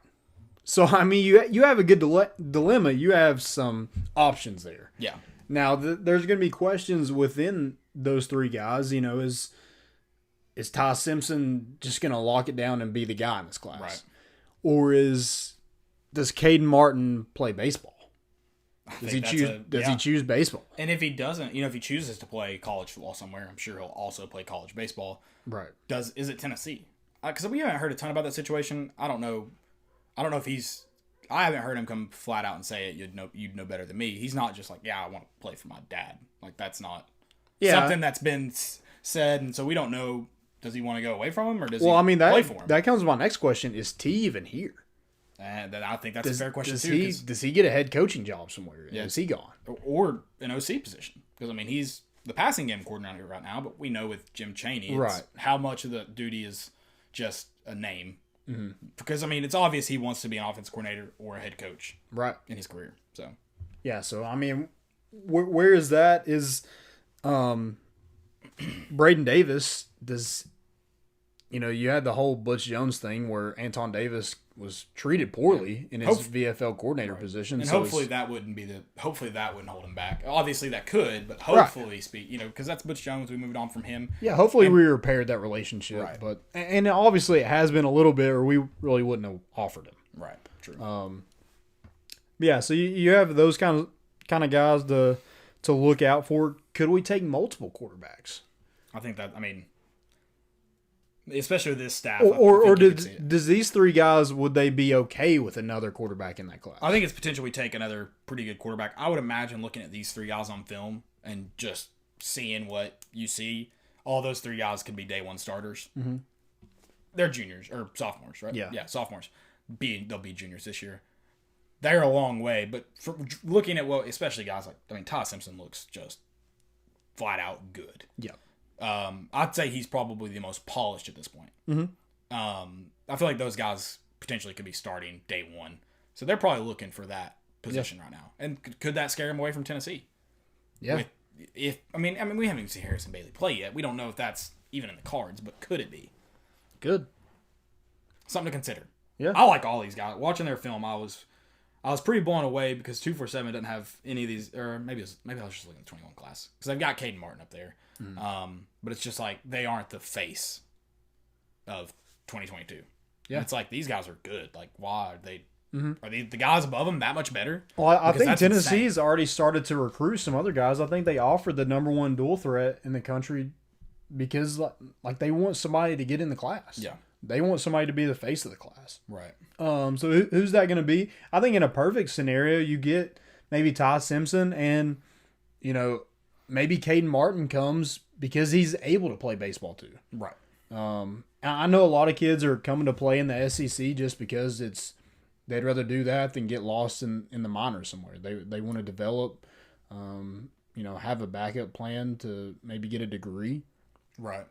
So, I mean, you have a good dilemma. You have some options there. Yeah. Now, there's going to be questions within those 3 guys. Is Ty Simpson just going to lock it down and be the guy in this class? Right. Or does Caden Martin play baseball? Does he choose baseball? And if he doesn't, if he chooses to play college football somewhere, I'm sure he'll also play college baseball. Right. Is it Tennessee? Because we haven't heard a ton about that situation. I don't know if I haven't heard him come flat out and say it. You'd know better than me. He's not just like, I want to play for my dad. Like, that's not something that's been said, and so we don't know. Does he want to go away from him, or does he play for him? That comes to my next question. Is T even here? And I think that's a fair question too. Does he get a head coaching job somewhere? Yeah. Is he gone? Or an OC position? Because, he's the passing game coordinator right now, but we know with Jim Chaney, how much of the duty is just a name. Mm-hmm. Because, it's obvious he wants to be an offensive coordinator or a head coach in his career. So, yeah. So, where is that? Is Braden Davis, you had the whole Butch Jones thing where Anton Davis was treated poorly in his VFL coordinator position. And so hopefully that wouldn't hold him back. Obviously that could, but hopefully because that's Butch Jones. We moved on from him. Yeah, hopefully we repaired that relationship. Right. But and obviously it has been a little bit, or we really wouldn't have offered him. Right. True. Yeah. So you have those kind of guys to look out for. Could we take multiple quarterbacks? I think that. Especially with this staff. Or does these 3 guys, would they be okay with another quarterback in that class? I think it's potential we take another pretty good quarterback. I would imagine looking at these 3 guys on film and just seeing what you see, all those 3 guys could be day 1 starters. Mm-hmm. They're juniors or sophomores, right? Yeah, sophomores. They'll be juniors this year. They're a long way, but for looking at especially guys like, Ty Simpson looks just flat out good. Yeah. I'd say he's probably the most polished at this point. Mm-hmm. I feel like those guys potentially could be starting day 1. So they're probably looking for that position right now. And could that scare him away from Tennessee? Yeah. We haven't even seen Harrison Bailey play yet. We don't know if that's even in the cards, but could it be? Good. Something to consider. Yeah. I like all these guys. Watching their film, I was pretty blown away because 247 doesn't have any of these, or maybe I was just looking at the 21 class because they've got Caden Martin up there. Mm. But it's just like they aren't the face of 2022. Yeah. And it's like these guys are good. Like, why are they? Mm-hmm. Are the guys above them that much better? Well, I think Tennessee's already started to recruit some other guys. I think they offered the number 1 dual threat in the country because like they want somebody to get in the class. Yeah. They want somebody to be the face of the class. Right. So who's that going to be? I think in a perfect scenario, you get maybe Ty Simpson and, maybe Caden Martin comes because he's able to play baseball too. Right. I know a lot of kids are coming to play in the SEC just because they'd rather do that than get lost in the minors somewhere. They want to develop, have a backup plan to maybe get a degree. Right.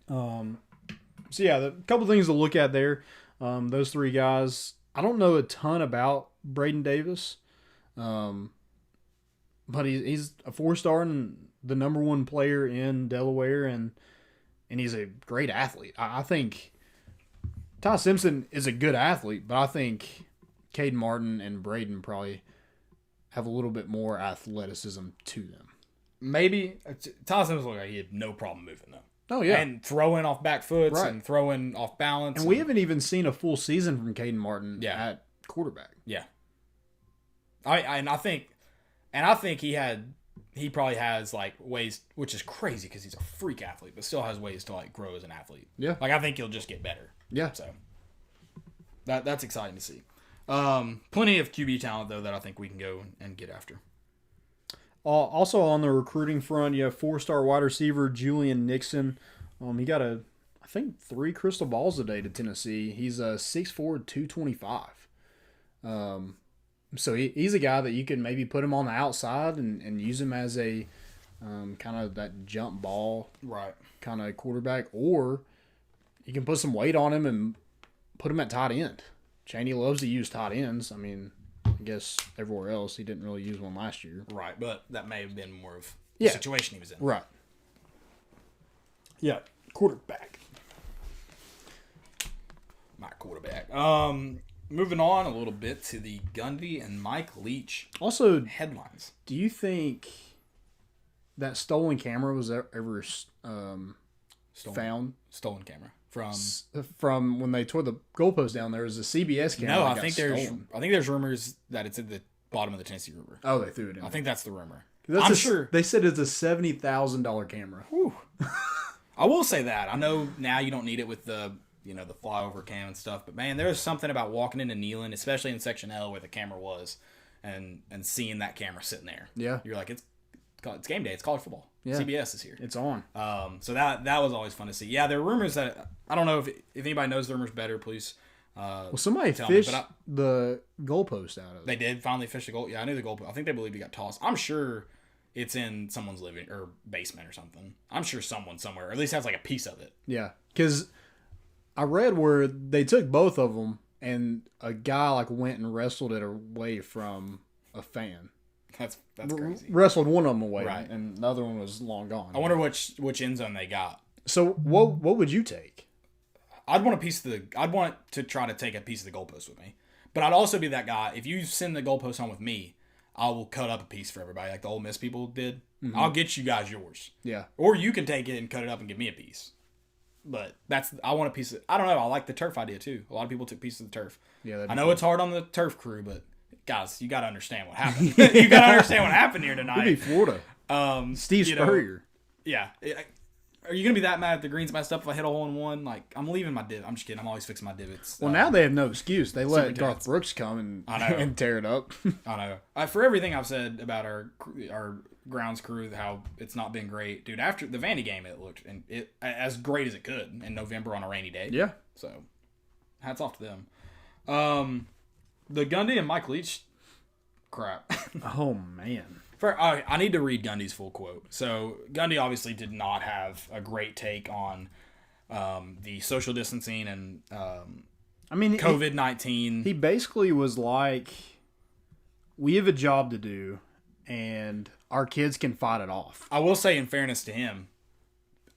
So yeah, a couple things to look at there. Those 3 guys, I don't know a ton about Braden Davis, but he's a 4-star and the number 1 player in Delaware, and he's a great athlete. I think Ty Simpson is a good athlete, but I think Caden Martin and Braden probably have a little bit more athleticism to them. Maybe Ty Simpson looked like he had no problem moving though. Oh yeah, and throwing off back foots Right. and throwing off balance. and we haven't even seen a full season from Caden Martin at quarterback. Yeah, I think he probably has like ways, which is crazy because he's a freak athlete, but still has ways to like grow as an athlete. Yeah. Like I think he'll just get better. Yeah. So that's exciting to see. Plenty of QB talent though that I think we can go and get after. Also on the recruiting front, you have 4-star wide receiver Julian Nixon. He got I think 3 crystal balls a day to Tennessee. He's a 6'4", 225. So he's a guy that you can maybe put him on the outside and use him as a kind of that jump ball kind of quarterback, or you can put some weight on him and put him at tight end. Chaney loves to use tight ends. I mean, I guess everywhere else he didn't really use one last year. Right, but that may have been more of the situation he was in. Right. Yeah, quarterback. My quarterback. Moving on a little bit to the Gundy and Mike Leach Also, headlines. do you think that stolen camera was ever found? Stolen camera From when they tore the goalpost down, there was a CBS camera. No, that I think got there's rumors that it's at the bottom of the Tennessee River. Oh, they threw it in. I think that's the rumor. I'm sure they said it's a $70,000 camera. Whew. I will say that. I know now you don't need it with the the flyover cam and stuff, but man, there's something about walking into Neyland, especially in Section L where the camera was, and seeing that camera sitting there. Yeah, you're like, it's game day. It's college football. Yeah. CBS is here. It's on. So that was always fun to see. Yeah, there are rumors that I don't know if anybody knows the rumors better. Please. Well, somebody fished the goalpost out of it. They did finally fish the goal. Yeah, I knew the goalpost. I think they believed it got tossed. I'm sure it's in someone's living or basement or something. I'm sure someone somewhere, or at least has like a piece of it. Yeah, because I read where they took both of them, and a guy like went and wrestled it away from a fan. That's crazy. Wrestled one of them away, right, and the other one was long gone. I wonder which end zone they got. So what would you take? I'd want to try to take a piece of the goalpost with me, but I'd also be that guy. If you send the goalpost home with me, I will cut up a piece for everybody, like the Ole Miss people did. Mm-hmm. I'll get you guys yours. Yeah, or you can take it and cut it up and give me a piece. But I want a piece of. I don't know. I like the turf idea too. A lot of people took pieces of the turf. Yeah, I know it's hard on the turf crew, but guys, you got to understand what happened. You got to understand what happened here tonight. It'd be Florida. Steve Spurrier. Yeah. Are you gonna be that mad if the green's messed up if I hit a hole in one? Like, I'm leaving my divot. I'm just kidding. I'm always fixing my divots. Well, now they have no excuse. They let Garth Brooks come and tear it up. I know. For everything I've said about our grounds crew, how it's not been great, dude. After the Vandy game, it looked as great as it could in November on a rainy day. Yeah. So, hats off to them. The Gundy and Mike Leach crap. Oh man. I need to read Gundy's full quote. So Gundy obviously did not have a great take on the social distancing and COVID-19. He basically was like, we have a job to do, and our kids can fight it off. I will say, in fairness to him,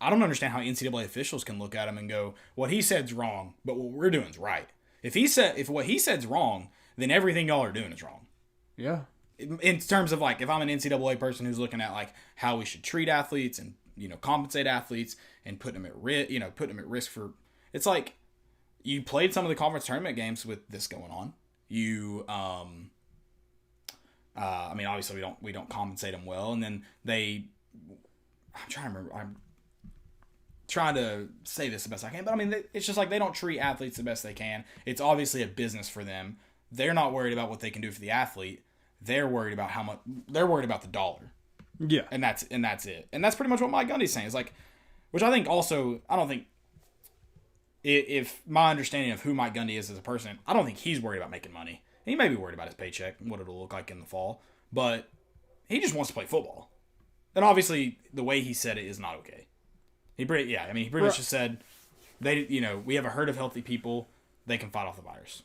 I don't understand how NCAA officials can look at him and go, what he said's wrong, but what we're doing is right. If what he said's wrong, then everything y'all are doing is wrong. Yeah. In terms of like, if I'm an NCAA person who's looking at like how we should treat athletes and compensate athletes and put them at risk for, it's like you played some of the conference tournament games with this going on. Obviously we don't compensate them well, and then I'm trying to say this the best I can, but I mean it's just like they don't treat athletes the best they can. It's obviously a business for them. They're not worried about what they can do for the athlete. They're worried about how much. They're worried about the dollar. Yeah, and that's it. And that's pretty much what Mike Gundy's saying. Is like, which I think also, I don't think. If my understanding of who Mike Gundy is as a person, I don't think he's worried about making money. He may be worried about his paycheck and what it'll look like in the fall, but he just wants to play football. And obviously, the way he said it is not okay. He pretty much just said, we have a herd of healthy people. They can fight off the virus.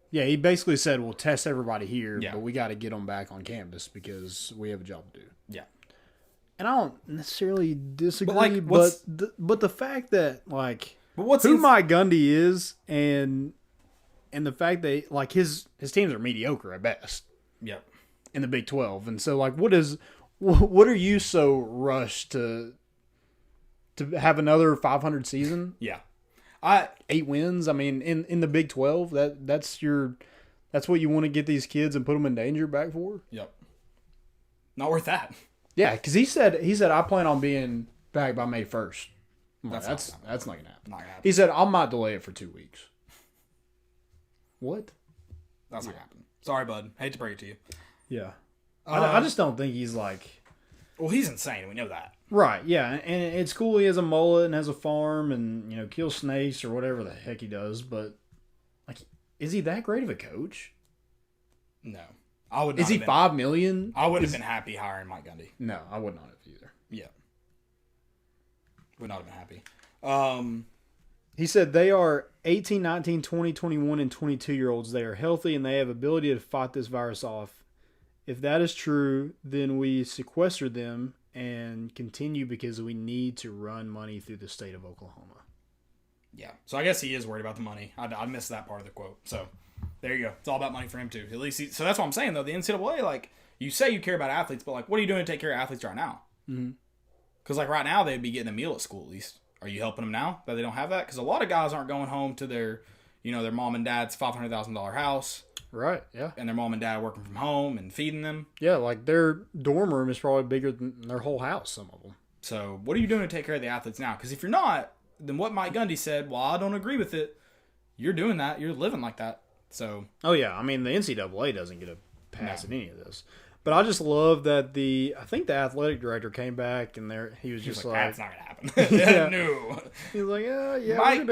Yeah, he basically said, we'll test everybody here, Yeah. but we got to get them back on campus because we have a job to do. Yeah. And I don't necessarily disagree, But, but the fact that, like, what's who Mike Gundy is and the fact that, like, his teams are mediocre at best. Yep. In the Big 12. And so, like, what are you so rushed to have another 500 season? Yeah. 8 wins. I mean, in the Big 12, that's what you want to get these kids and put them in danger back for. Yep. Not worth that. Yeah, because he said I plan on being back by May 1st. That's not gonna happen. Not gonna happen. He said I might delay it for 2 weeks. What? That's not gonna happen. Sorry, bud. Hate to break it to you. Yeah. I just don't think he's like. Well, he's insane. We know that. Right, yeah, and it's cool he has a mullet and has a farm and, you know, kills snakes or whatever the heck he does, but, like, is he that great of a coach? No. I would not Is he have been, $5 million? I wouldn't have been happy hiring Mike Gundy. No, I would not have either. Yeah. Would not have been happy. He said they are 18, 19, 20, 21, and 22-year-olds. They are healthy and they have ability to fight this virus off. If that is true, then we sequester them and continue because we need to run money through the state of Oklahoma. Yeah. So I guess he is worried about the money. I missed that part of the quote. So there you go. It's all about money for him too. At least so that's what I'm saying though. The NCAA, like, you say you care about athletes, but like, what are you doing to take care of athletes right now? Mm-hmm. Because like right now they'd be getting a meal at school at least. Are you helping them now that they don't have that? Because a lot of guys aren't going home to their mom and dad's $500,000 house. Right, yeah. And their mom and dad working from home and feeding them. Yeah, like their dorm room is probably bigger than their whole house, some of them. So what are you doing to take care of the athletes now? Because if you're not, then what Mike Gundy said, well, I don't agree with it. You're doing that. You're living like that. So. Oh, yeah. I mean, the NCAA doesn't get a pass in any of this. But I just love that I think the athletic director came back and he was just like, that's not going to happen. Yeah. No. He's like, yeah, Mike,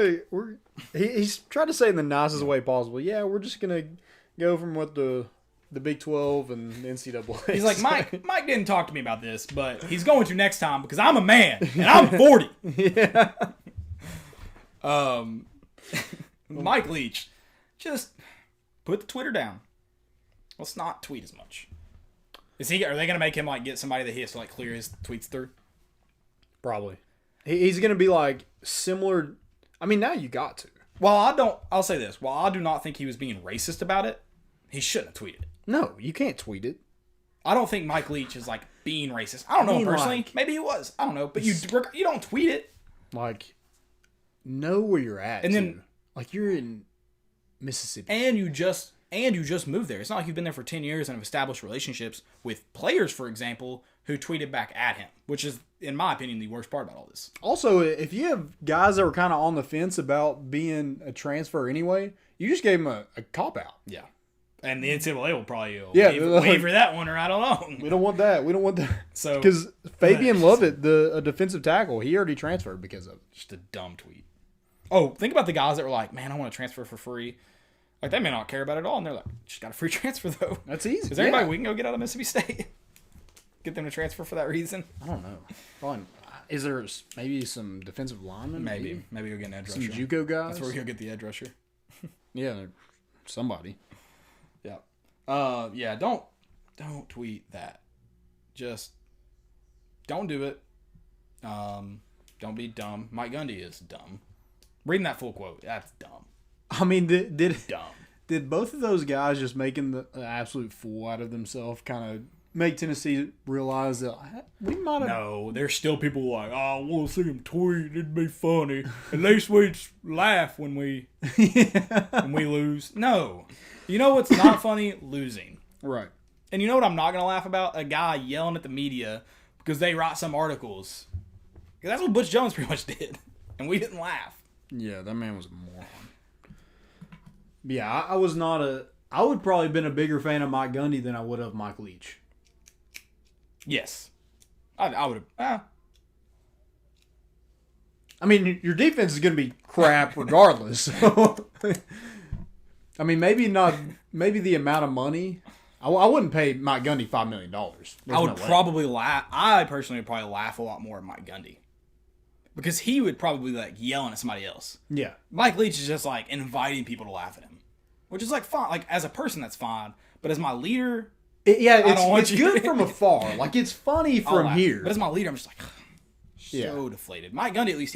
he's tried to say it in the nicest way possible. Yeah, we're just going to go from what the Big 12 and the NCAA. He's like, Mike didn't talk to me about this, but he's going to next time because I'm a man and I'm 40. Yeah. Mike Leach, just put the Twitter down. Let's not tweet as much. Are they going to make him like get somebody that he has to like clear his tweets through? Probably. He's going to be like similar. I mean, now you got to. I'll say this. While I do not think he was being racist about it, he shouldn't have tweeted it. No, you can't tweet it. I don't think Mike Leach is like being racist. I don't know him personally. Like, maybe he was. I don't know. But you don't tweet it. Like, know where you're at. And then, like, you're in Mississippi. And you just moved there. It's not like you've been there for 10 years and have established relationships with players, for example, who tweeted back at him, which is, in my opinion, the worst part about all this. Also, if you have guys that were kind of on the fence about being a transfer anyway, you just gave them a cop-out. Yeah. And the NCAA will probably waive for that one, or I don't know. We don't want that. We don't want that. So because Fabian Lovett, a defensive tackle, he already transferred because of it. Just a dumb tweet. Oh, think about the guys that were like, man, I want to transfer for free. Like, they may not care about it at all, and they're like, just got a free transfer, though. That's easy. Is there anybody we can go get out of Mississippi State? Get them to transfer for that reason? I don't know. Probably, is there maybe some defensive linemen? Maybe go get an edge rusher. Some JUCO guys? That's where we go get the edge rusher. Yeah, somebody. Yeah. Yeah, don't tweet that. Just don't do it. Don't be dumb. Mike Gundy is dumb. Reading that full quote, that's dumb. I mean, dumb. Did both of those guys just making the absolute fool out of themselves kind of make Tennessee realize that we might have... No, there's still people like, oh, I want to see him tweet. It'd be funny. At least we'd laugh when we lose. No. You know what's not funny? Losing. Right. And you know what I'm not going to laugh about? A guy yelling at the media because they write some articles. Because that's what Butch Jones pretty much did. And we didn't laugh. Yeah, that man was a moron. Yeah, I was not I would probably been a bigger fan of Mike Gundy than I would of Mike Leach. Yes. I would have. I mean, your defense is going to be crap regardless. So, I mean, maybe the amount of money. I wouldn't pay Mike Gundy $5 million. I would probably laugh. I personally would probably laugh a lot more at Mike Gundy. Because he would probably be like yelling at somebody else. Yeah. Mike Leach is just like inviting people to laugh at him. which is like fine. Like as a person, that's fine. But as my leader, it's good from afar. Like it's funny from here. But as my leader, I'm just like so deflated. Mike Gundy, at least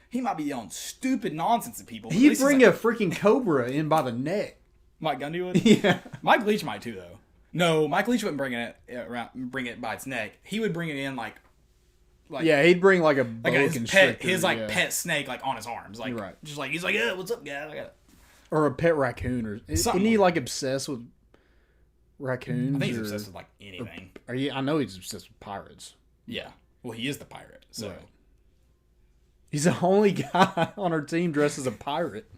he might be yelling stupid nonsense at people. He'd bring a freaking cobra in by the neck. Mike Gundy would. Yeah. Mike Leach might too though. No, Mike Leach wouldn't bring it by its neck. He would bring it in like he'd bring like a boa constrictor. His pet snake like on his arms, like just like he's like, yeah, what's up, guys? I got it. Or a pet raccoon, or isn't he like obsessed with raccoons? I think he's obsessed with like anything. I know he's obsessed with pirates. Yeah, well, he is the pirate, so he's the only guy on our team dressed as a pirate.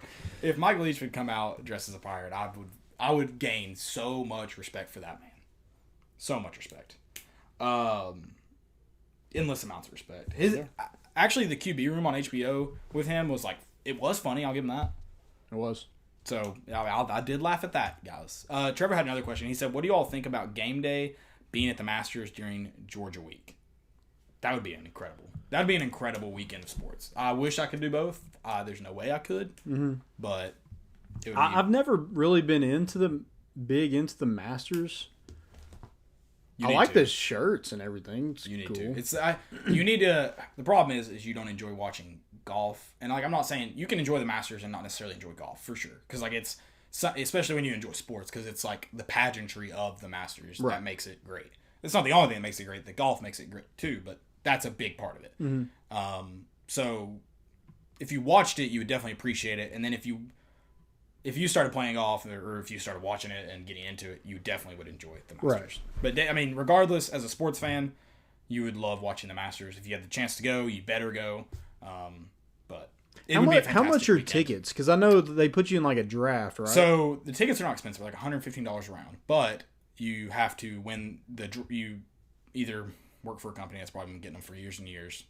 If Mike Leach would come out dressed as a pirate, I would gain so much respect for that man. So much respect. Endless amounts of respect. Actually, the QB room on HBO with him was like, it was funny. I'll give him that. It was. So I did laugh at that, guys. Trevor had another question. He said, "What do you all think about game day being at the Masters during Georgia week?" That would be That'd be an incredible weekend of sports. I wish I could do both. There's no way I could, but it would be... I've never really been into the Masters. I like the shirts and everything. It's you need cool. to. It's you need to. The problem is you don't enjoy watching golf, and like I'm not saying you can enjoy the Masters and not necessarily enjoy golf for sure, because like it's especially when you enjoy sports, because it's like the pageantry of the Masters that makes it great. It's not the only thing that makes it great. The golf makes it great too, but that's a big part of it. So if you watched it, you would definitely appreciate it, and then if you started playing golf or if you started watching it and getting into it, you definitely would enjoy the Masters. Right. But I mean, regardless, as a sports fan, you would love watching the Masters. If you had the chance to go, you better go. But how much are tickets? Because I know that they put you in like a draft, right? So the tickets are not expensive, like $115 a round. But you have to win you either work for a company that's probably been getting them for years and years.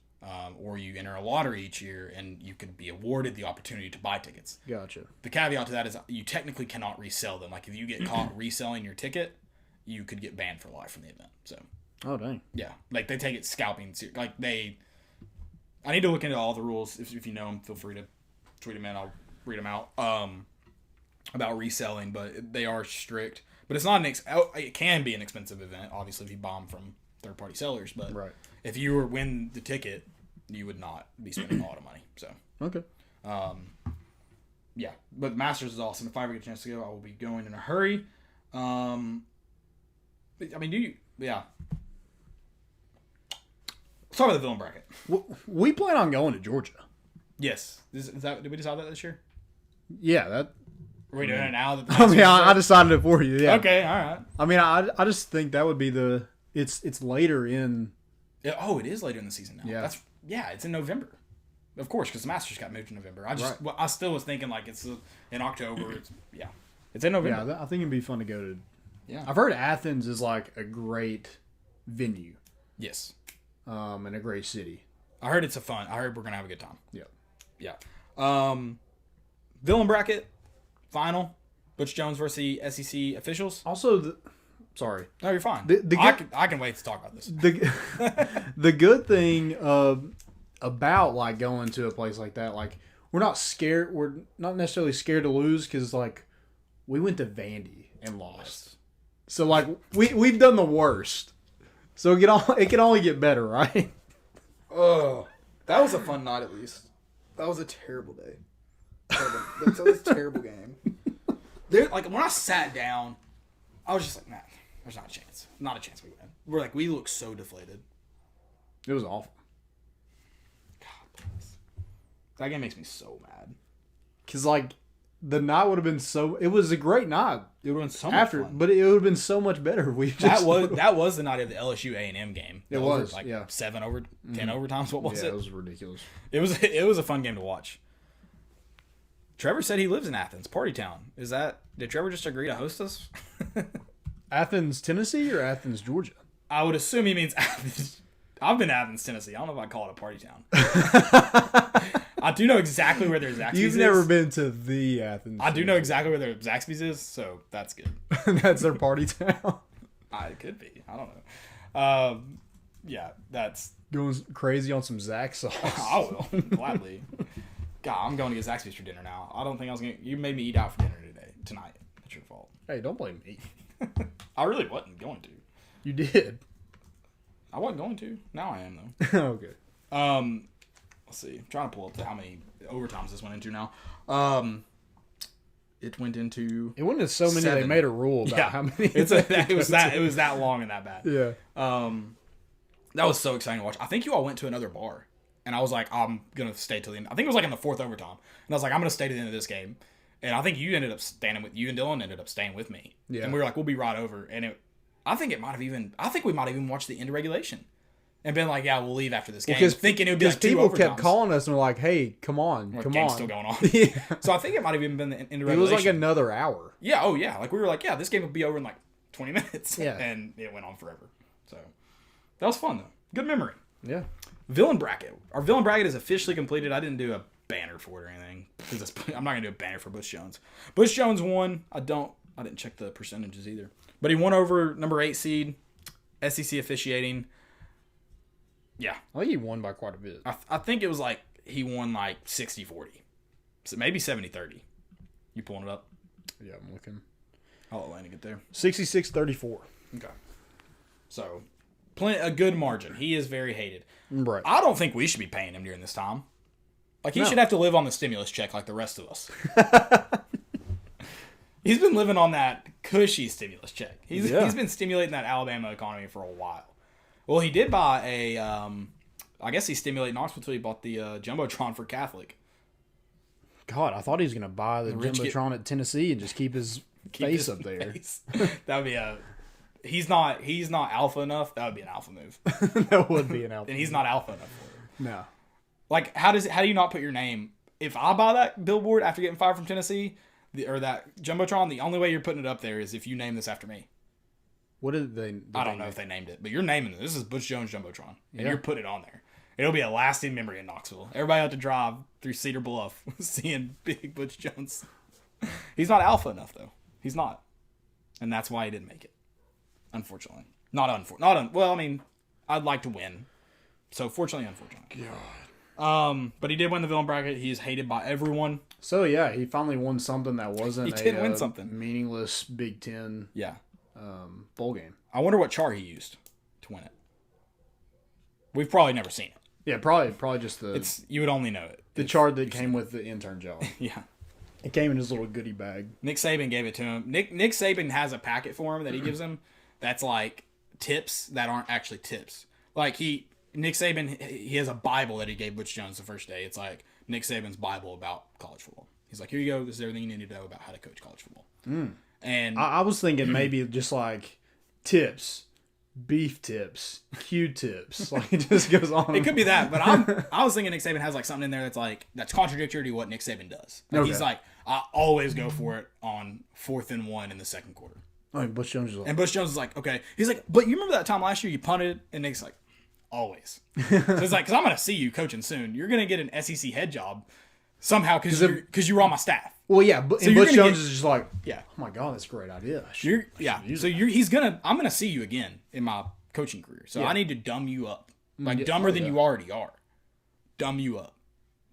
Or you enter a lottery each year and you could be awarded the opportunity to buy tickets. Gotcha. The caveat to that is you technically cannot resell them. Like if you get caught reselling your ticket, you could get banned for life from the event. So. Oh dang. Yeah, like they take it scalping. Like I need to look into all the rules. If you know them, feel free to tweet them in. I'll read them out. About reselling, but they are strict. But it's not it can be an expensive event. Obviously, if you bomb from third-party sellers, but if you win the ticket, you would not be spending a lot of money. So okay, yeah. But Masters is awesome. If I ever get a chance to go, I will be going in a hurry. I mean, yeah. Let's talk about the villain bracket. We plan on going to Georgia. Yes. Did we decide that this year? Yeah, that. Are we doing it now? I decided it for you. Yeah. Okay. All right. I mean, I just think that would be It's later in. It is later in the season now. Yeah. It's in November. Of course, because the Masters got moved to November. I still was thinking like it's in October. It's in November. Yeah, I think it'd be fun to go to. Yeah. I've heard Athens is like a great venue. Yes. And a great city. I heard I heard we're gonna have a good time. Yeah. Yeah. Villain bracket final. Butch Jones versus the SEC officials. Also, sorry. No, you're fine. I can wait to talk about this. The good thing about like going to a place like that, like we're not scared. We're not necessarily scared to lose because like we went to Vandy and lost. So like we've done the worst. So it can only get better, right? Oh, that was a fun night at least. That was a terrible day. That was a terrible game. Like when I sat down, I was just like, man, there's not a chance. Not a chance we win. We look so deflated. It was awful. God, that game makes me so mad. Cause like the night would have been it was a great night. It would have been so much fun. But it would have been so much better if we just... That was the night of the LSU A&M game. It was, 7 over 10 overtimes. What was it? Yeah, it was ridiculous. It was a fun game to watch. Trevor said he lives in Athens, Party Town. Did Trevor just agree to host us? Athens, Tennessee or Athens, Georgia? I would assume he means Athens. I've been to Athens, Tennessee. I don't know if I'd call it a party town. I do know exactly where their Zaxby's is. You've never been to the Athens. I do know exactly where their Zaxby's is, so that's good. That's their party town? It could be. I don't know. Yeah, that's... Going crazy on some Zax sauce. I will, gladly. God, I'm going to get Zaxby's for dinner now. I don't think I was going to... You made me eat out for dinner tonight. That's your fault. Hey, don't blame me. I really wasn't going to. You did. I wasn't going to. Now I am, though. Okay. Let's see. I'm trying to pull up how many overtimes this went into now. It went into... It went into so many 7. they made a rule about how many... It was that long and that bad. Yeah. That was so exciting to watch. I think you all went to another bar. And I was like, I'm going to stay till the end. I think it was like in the 4th overtime. And I was like, I'm going to stay to the end of this game. And I think you and Dylan ended up staying with me. Yeah. And we were like, we'll be right over. And I think we might have even watched the end of regulation. And been like, yeah, we'll leave after this game. Because thinking it would be like 2 people overtimes. kept calling us and were like, hey, come on. Game's still going on. Yeah. So I think it might have even been the end of regulation. It was like another hour. Yeah, oh yeah. Like we were like, yeah, this game will be over in like 20 minutes. Yeah. And it went on forever. So that was fun though. Good memory. Yeah. Villain bracket. Our villain bracket is officially completed. I didn't do a banner for it or anything. Because I'm not going to do a banner for Butch Jones. Butch Jones won. I didn't check the percentages either. But he won over number 8 seed, SEC officiating. Yeah. I think he won by quite a bit. I think it was like he won like 60-40. So maybe 70-30. You pulling it up? Yeah, I'm looking. I'll let Landon get there. 66-34. Okay. So, a good margin. He is very hated. Right. I don't think we should be paying him during this time. Like, he No. should have to live on the stimulus check like the rest of us. He's been living on that cushy stimulus check. He's been stimulating that Alabama economy for a while. Well, he did buy I guess he's stimulating Knoxville until he bought the Jumbotron for Catholic. God, I thought he was going to buy the rich Jumbotron at Tennessee and just keep his face up there. That would be he's not alpha enough. That would be an alpha move. That would be an alpha. And he's not alpha enough for it. No. Like, how do you not put your name? If I buy that billboard after getting fired from Tennessee, or that Jumbotron, the only way you're putting it up there is if you name this after me. What did they? I don't know if they named it, but you're naming it. This is Butch Jones Jumbotron, and Yeah. you're putting it on there. It'll be a lasting memory in Knoxville. Everybody have to drive through Cedar Bluff seeing big Butch Jones. He's not alpha enough though. He's not, and that's why he didn't make it. Unfortunately, well, I mean, I'd like to win, so fortunately, unfortunately. God. But he did win the villain bracket. He's hated by everyone. So yeah, he finally won something that wasn't He did win something. meaningless Big Ten Yeah. bowl game. I wonder what char he used to win it. We've probably never seen it. Yeah, probably just the You would only know it. the chart that came with the intern job. Yeah. It came in his little goodie bag. Nick Saban gave it to him. Nick Saban has a packet for him that he gives him that's like tips that aren't actually tips. Like Nick Saban, he has a Bible that he gave Butch Jones the first day. It's like Nick Saban's Bible about college football. He's like, here you go. This is everything you need to know about how to coach college football. And I was thinking maybe just like tips, beef tips, Q-tips. Like it just goes on. it could be that, but I was thinking Nick Saban has like something in there that's contradictory to what Nick Saban does. Like Okay. He's like, I always go for it on 4th and 1 in the second quarter. I mean, Butch Jones is like, And Butch Jones is like, okay. He's like, but you remember that time last year you punted? And Nick's like, always. So it's like, because I'm going to see you coaching soon. You're going to get an SEC head job somehow because you were on my staff. well, yeah, but So and you're Butch gonna Jones is just like, Yeah. oh my God, that's a great idea. I'm going to see you again in my coaching career. So I need to dumb you up. Like, Yeah, dumber oh, than yeah. you already are. Dumb you up.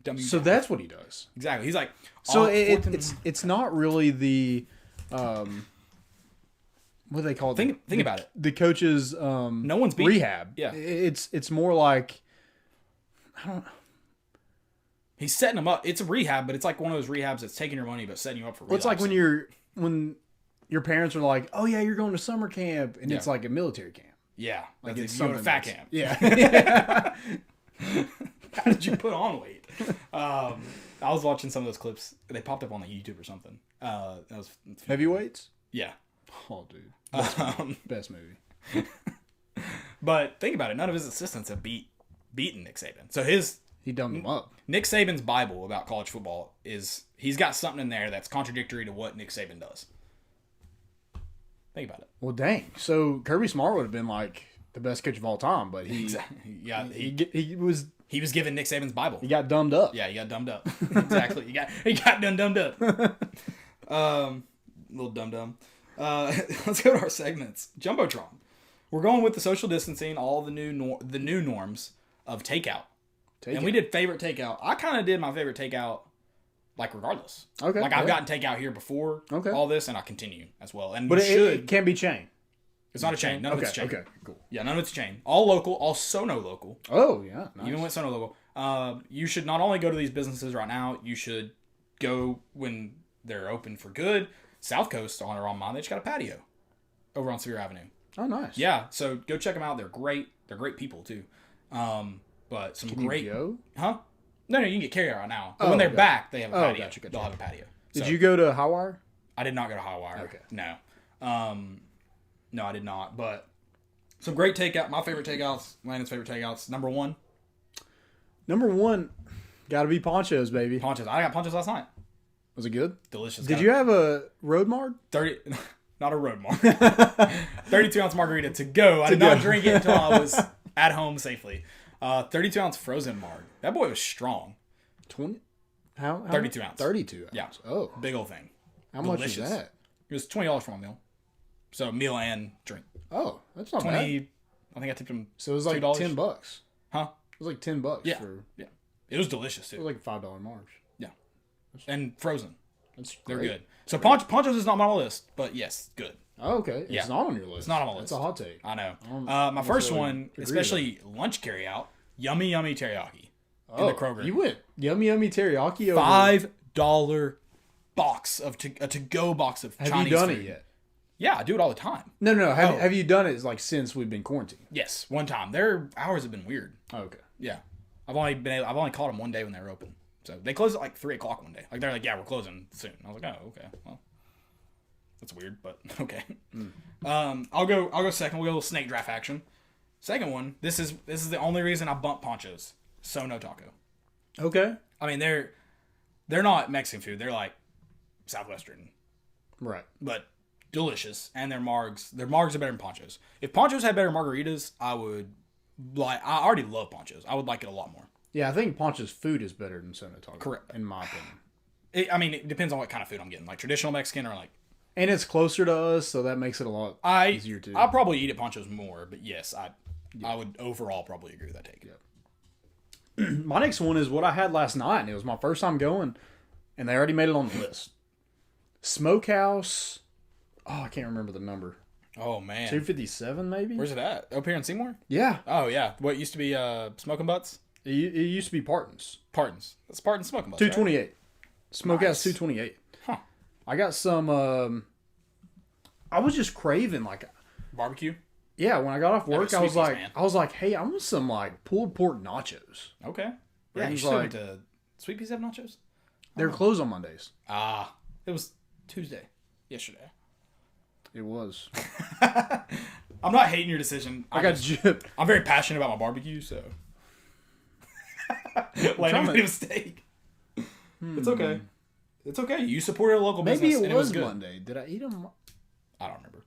Dumb you So down. that's what he does. Exactly. He's like, So fourth and- it's not really the what do they call it? Think about it. The coach's No one's beat rehab. Yeah. It's more like He's setting them up. It's a rehab, but it's like one of those rehabs that's taking your money but setting you up for well, it's like relapsing. when your parents are like, oh yeah, you're going to summer camp, and Yeah. it's like a military camp. Yeah. Like Like it's it's you go to something fat that's- camp. Yeah. How did you put on weight? I was watching some of those clips. They popped up on like YouTube or something. That was Heavyweights. yeah. Oh, dude, best movie. But think about it. None of his assistants have beaten Nick Saban. So He dumbed them up. Nick Saban's Bible about college football is he's got something in there that's contradictory to what Nick Saban does. Think about it. Well, dang. So Kirby Smart would have been like the best coach of all time, but he Yeah, he was given Nick Saban's Bible. he got dumbed up. Yeah, he got dumbed up. Exactly. He got dumbed up. Little dum. Let's go to our segments. Jumbotron. We're going with the social distancing, all the new norms of takeout. And we did favorite takeout. I kind of did my favorite takeout, like, regardless. Okay. Like, I've gotten takeout here before all this, and I continue as well. And but it can't be chain. It's not a chain. None of it's chain. Okay, cool. Yeah, none of it's chain. All local, all Sono local. Oh, yeah. Nice. Even with Sono local. You should not only go to these businesses right now, you should go when they're open for good. South Coast on mine, they just got a patio over on Severe Avenue. Oh, nice. Yeah, so go check them out. They're great. They're great people, too. But some great... You go? Huh? No, you can get carry out right now. But when they're back, they have a patio. Gotcha. They'll have a patio. Did you go to High Wire? I did not go to High Wire. Okay. No. No, I did not. But some great takeout. My favorite takeouts. Landon's favorite takeouts. Number one, got to be Ponchos, baby. Ponchos. I got Ponchos last night. Was it good? Delicious. Did you have a Road Marg? 30... Not a road mark. 32-ounce margarita to go. I did not drink it until I was at home safely. 32-ounce frozen marg. That boy was strong. 20? How 32 ounce. 32 ounce. Yeah. Oh. Big old thing. How Delicious. much is that? It was $20 for my meal. So meal and drink. Oh, that's not 20. bad. I think I tipped him. So it was like $2. $10. Huh? It was like $10 Yeah. for. Yeah. It was delicious too. It was like $5 margs. Yeah. And frozen. That's They're great. good. So Ponchos is not on my list, but yes, good. Oh, okay. Yeah. It's not on your list. It's not on my list. It's a hot take. I know. I my first really one, agree especially lunch carry out, yummy teriyaki in the Kroger. You went yummy teriyaki over. $5 box of a to-go box of Have Chinese you done food. it yet? Yeah, I do it all the time. No. Have you done it like since we've been quarantined? Yes, one time. Their hours have been weird. Oh, okay. Yeah, I've only caught them one day when they were open. So they closed at like 3:00 one day. Like they're like, yeah, we're closing soon. I was like, oh, okay, well, that's weird, but okay. I'll go second. We'll go snake draft action. Second one. This is the only reason I bump Ponchos. Sono Taco. Okay. I mean they're not Mexican food. They're like Southwestern, Right. but delicious. And their margs are better than Ponchos. If Ponchos had better margaritas, I would like. I already love Ponchos. I would like it a lot more. Yeah, I think Poncho's food is better than Sono Taco. Correct. In my opinion. It depends on what kind of food I'm getting. Like traditional Mexican or like. And it's closer to us, so that makes it a lot easier too. I'll probably eat at Ponchos more, but yes, I would overall probably agree with that take. Yeah. My next one is what I had last night, and it was my first time going, and they already made it on the list. Smokehouse. Oh, I can't remember the number. Oh man, 257 maybe. Where's it at? Up here in Seymour? Yeah. Oh yeah, what used to be Smoking Butts? It used to be Parton's. Parton's. That's Parton's Smoking Butts. 228. Right? Smokehouse Nice. 228. Huh. I got some. I was just craving like. Barbecue. Yeah, when I got off work, Yeah, I was like, hey, I want some like pulled pork nachos. Okay. Yeah, you He's should like- went to Sweet Peas have nachos. They're closed on Mondays. It was Tuesday. Yesterday. It was. I'm not hating your decision. I got gypped. I'm very passionate about my barbecue, so. Landon made a mistake. It's okay. It's okay. You supported a local Maybe business. it and it was was good. Monday. Did I eat them? I don't remember.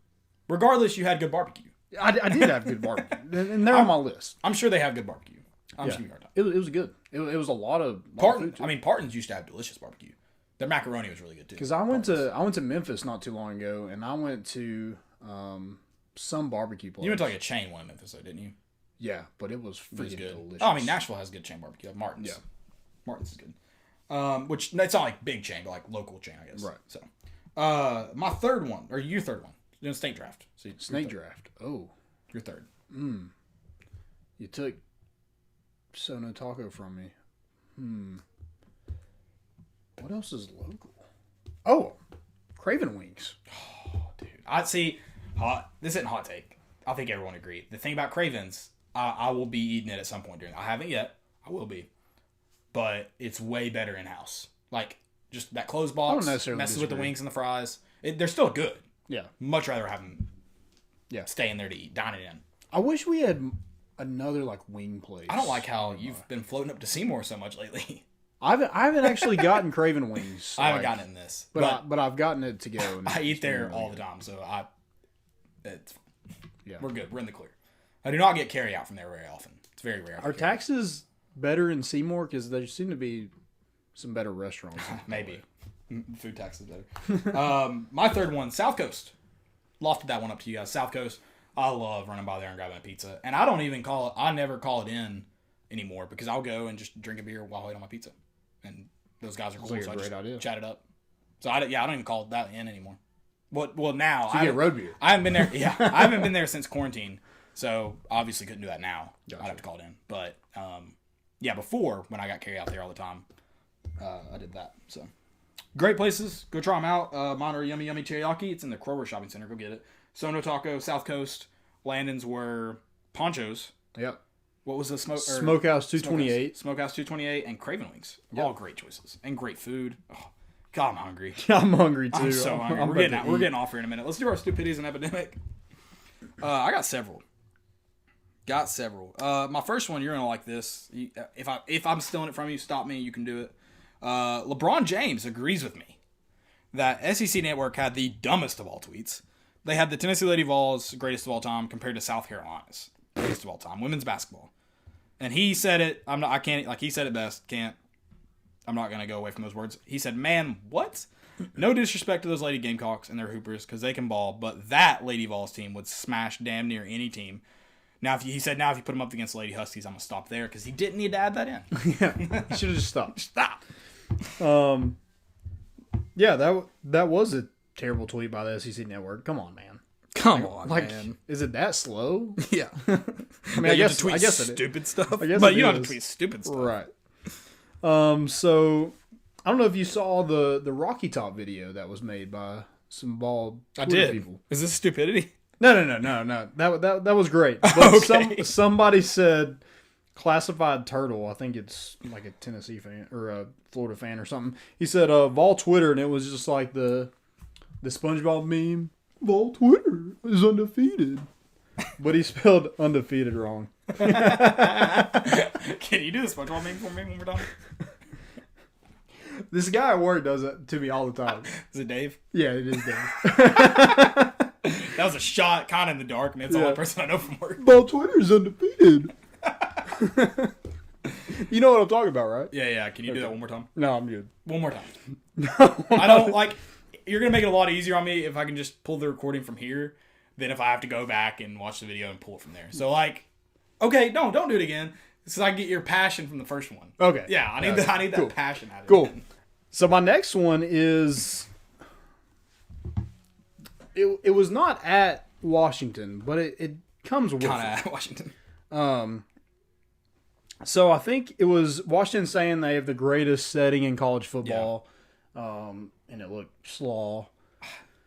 Regardless, you had good barbecue. I did have good barbecue, and they're on my list. I'm sure they have good barbecue. I'm just giving you a hard time. It was good. It was a lot of Parton. I mean, Parton's used to have delicious barbecue. Their macaroni was really good too. because I went to Memphis not too long ago, and I went to some barbecue place. You went to like a chain one in Memphis, though, didn't you? Yeah, but it was It was freaking good. delicious. Oh, I mean, Nashville has good chain barbecue. Martin's. Yeah. Martin's is good. Which it's not like big chain, but like local chain, I guess. Right. So, my third one, or your third one, doing snake draft. So Snake draft. Oh, your third. you took Sono Taco from me. What else is local? Oh, Craven Wings. Dude, I see. This isn't hot take. I think everyone agreed. The thing about Cravens, I will be eating it at some point during. I haven't yet. I will be, but it's way better in house. Like just that closed box. I don't necessarily messes with the disagree. wings and the fries. They're still good. Yeah. Much rather have them. Yeah. Stay in there to eat, dine it in. I wish we had another like wing place. I don't like how you've been floating up to Seymour so much lately. I haven't actually gotten Craven Wings. I haven't gotten it in this, but I've gotten it to go. I eat there all the time, so it's Yeah. we're good. We're in the clear. I do not get carry out from there very often. It's very rare. Are taxes better in Seymour? Because there seem to be some better restaurants. Maybe food taxes better. My third one, South Coast. Lofted that one up to you guys. South Coast. I love running by there and grabbing a pizza, and I don't even call it. I never call it in anymore because I'll go and just drink a beer while I wait on my pizza, and those guys are cool. like a so I great just idea. chat it up. So I don't even call that in anymore. Well, now So you get road beer. I haven't been there. Yeah, I haven't been there since quarantine, so obviously couldn't do that now. Gotcha. I'd have to call it in. But yeah, before when I got carry out there all the time, I did that. So great places. Go try them out. Mine are Yummy Yummy Teriyaki. It's in the Kroger Shopping Center. Go get it. Sono Taco, South Coast. Landon's were Ponchos. Yep. What was the Smokehouse 228. Smokehouse 228 and Craven Wings. Yep. All great choices and great food. Oh, God, I'm hungry. I'm hungry too. I'm so hungry. We're getting off here in a minute. Let's do our stupidities and epidemic. I got several. My first one, you're gonna like this. If I'm stealing it from you, stop me. You can do it. LeBron James agrees with me that SEC Network had the dumbest of all tweets. They had the Tennessee Lady Vols greatest of all time compared to South Carolina's greatest of all time, women's basketball. And he said it. He said it best. I'm not going to go away from those words. He said, man, what? No disrespect to those Lady Gamecocks and their Hoopers because they can ball, but that Lady Vols team would smash damn near any team. Now, if you put them up against Lady Huskies, I'm going to stop there because he didn't need to add that in. Yeah, he should have just stopped. Stop. Yeah, that was a terrible tweet by the SEC Network. Come on, man. Come on, man. Is it that slow? Yeah. I mean, I guess stupid stuff. I guess but you don't have to tweet stupid stuff. Right. So I don't know if you saw the Rocky Top video that was made by some bald Twitter people. Is this stupidity? No. That was great. But Okay. somebody said Classified Turtle. I think it's like a Tennessee fan or a Florida fan or something. He said Vol Twitter, and it was just like the SpongeBob meme. Vol Twitter is undefeated. But he spelled undefeated wrong. Can you do the SpongeBob meme for me one more time? This guy at work does it to me all the time. Is it Dave? Yeah, it is Dave. That was a shot kind of in the dark, man. It's the only person I know from work. Vol Twitter is undefeated. You know what I'm talking about, right? Yeah. Can you do that one more time? No, I'm good. One more time. I don't like. You're gonna make it a lot easier on me if I can just pull the recording from here than if I have to go back and watch the video and pull it from there. So okay, don't do it again. So I can get your passion from the first one. Okay. Yeah, I need that cool. passion out of it. Cool. So my next one is it was not at Washington, but it comes with Kind of at Washington. So I think it was Washington saying they have the greatest setting in college football, and it looked slaw.